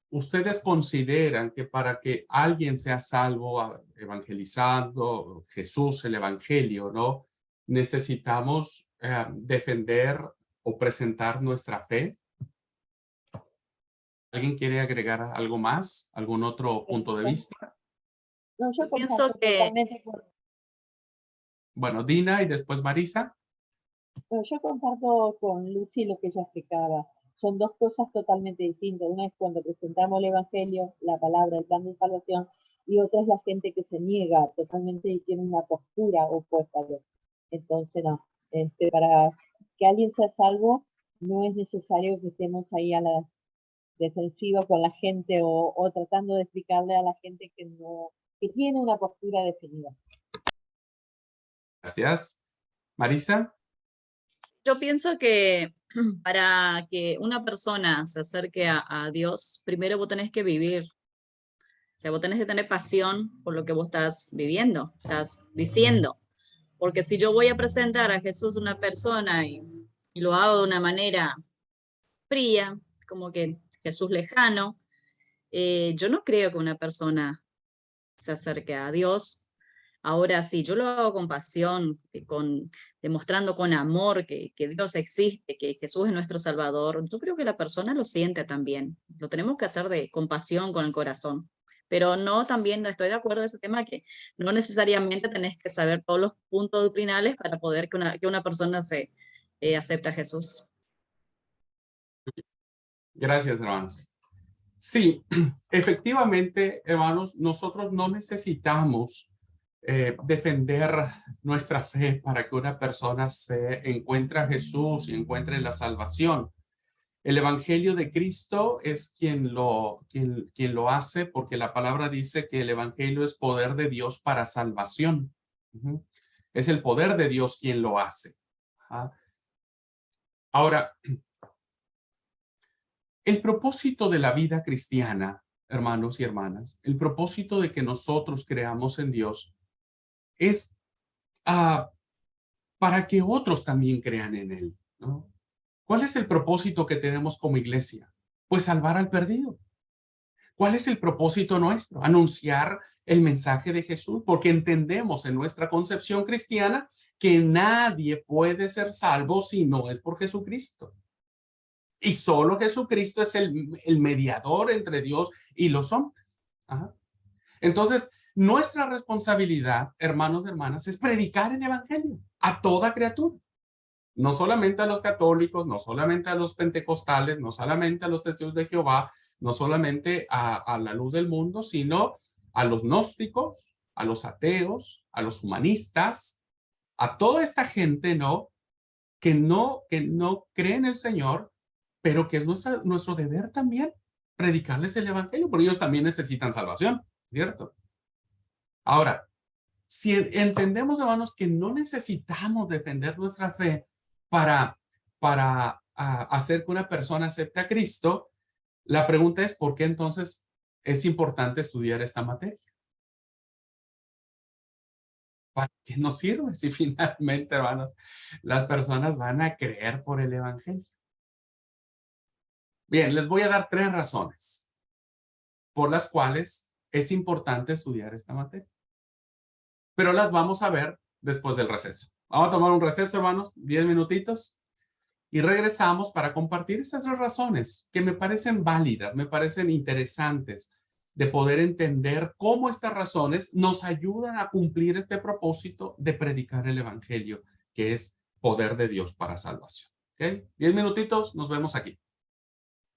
¿Ustedes consideran que para que alguien sea salvo, evangelizando, Jesús, el evangelio, ¿no? Necesitamos defender o presentar nuestra fe? ¿Alguien quiere agregar algo más? ¿Algún otro punto de vista? No, yo Pienso comparto que totalmente con... Bueno, Dina y después Marisa. Bueno, yo comparto con Lucy lo que ella explicaba. Son dos cosas totalmente distintas. Una es cuando presentamos el Evangelio, la palabra, el plan de salvación, y otra es la gente que se niega totalmente y tiene una postura opuesta a Dios. Entonces, no, para que alguien sea salvo, no es necesario que estemos ahí a la defensiva con la gente o tratando de explicarle a la gente que tiene una postura definida. Gracias. Marisa. yo pienso que para que una persona se acerque a Dios, primero vos tenés que vivir. O sea, vos tenés que tener pasión por lo que vos estás viviendo, estás diciendo. Porque si yo voy a presentar a Jesús a una persona y lo hago de una manera fría, como que Jesús lejano, yo no creo que una persona se acerque a Dios. Ahora sí, yo lo hago con pasión, demostrando con amor que Dios existe, que Jesús es nuestro Salvador. Yo creo que la persona lo siente también. Lo tenemos que hacer de compasión con el corazón. Pero no, también estoy de acuerdo en ese tema que no necesariamente tenés que saber todos los puntos doctrinales para poder que una persona se acepte a Jesús. Gracias, hermanos. Sí, efectivamente, hermanos, nosotros no necesitamos defender nuestra fe para que una persona se encuentre a Jesús y encuentre la salvación. El Evangelio de Cristo es quien lo hace, porque la palabra dice que el Evangelio es poder de Dios para salvación. Es el poder de Dios quien lo hace. Ahora, el propósito de la vida cristiana, hermanos y hermanas, el propósito de que nosotros creamos en Dios es para que otros también crean en Él, ¿no? ¿Cuál es el propósito que tenemos como iglesia? Pues salvar al perdido. ¿Cuál es el propósito nuestro? Anunciar el mensaje de Jesús, porque entendemos en nuestra concepción cristiana que nadie puede ser salvo si no es por Jesucristo. Y solo Jesucristo es el mediador entre Dios y los hombres. Entonces, nuestra responsabilidad, hermanos y hermanas, es predicar el evangelio a toda criatura. No solamente a los católicos, no solamente a los pentecostales, no solamente a los testigos de Jehová, no solamente a la luz del mundo, sino a los gnósticos, a los ateos, a los humanistas, a toda esta gente, que no cree en el Señor, pero que es nuestro deber también predicarles el evangelio, porque ellos también necesitan salvación, ¿cierto? Ahora, si entendemos, hermanos, que no necesitamos defender nuestra fe para hacer que una persona acepte a Cristo, la pregunta es, ¿por qué entonces es importante estudiar esta materia? ¿Para qué nos sirve si finalmente, hermanos, las personas van a creer por el evangelio? Bien, les voy a dar 3 razones por las cuales es importante estudiar esta materia. Pero las vamos a ver después del receso. Vamos a tomar un receso, hermanos, 10 minutitos, y regresamos para compartir estas 3 razones que me parecen válidas, me parecen interesantes de poder entender cómo estas razones nos ayudan a cumplir este propósito de predicar el evangelio, que es poder de Dios para salvación. ¿Ok? 10 minutitos, nos vemos aquí.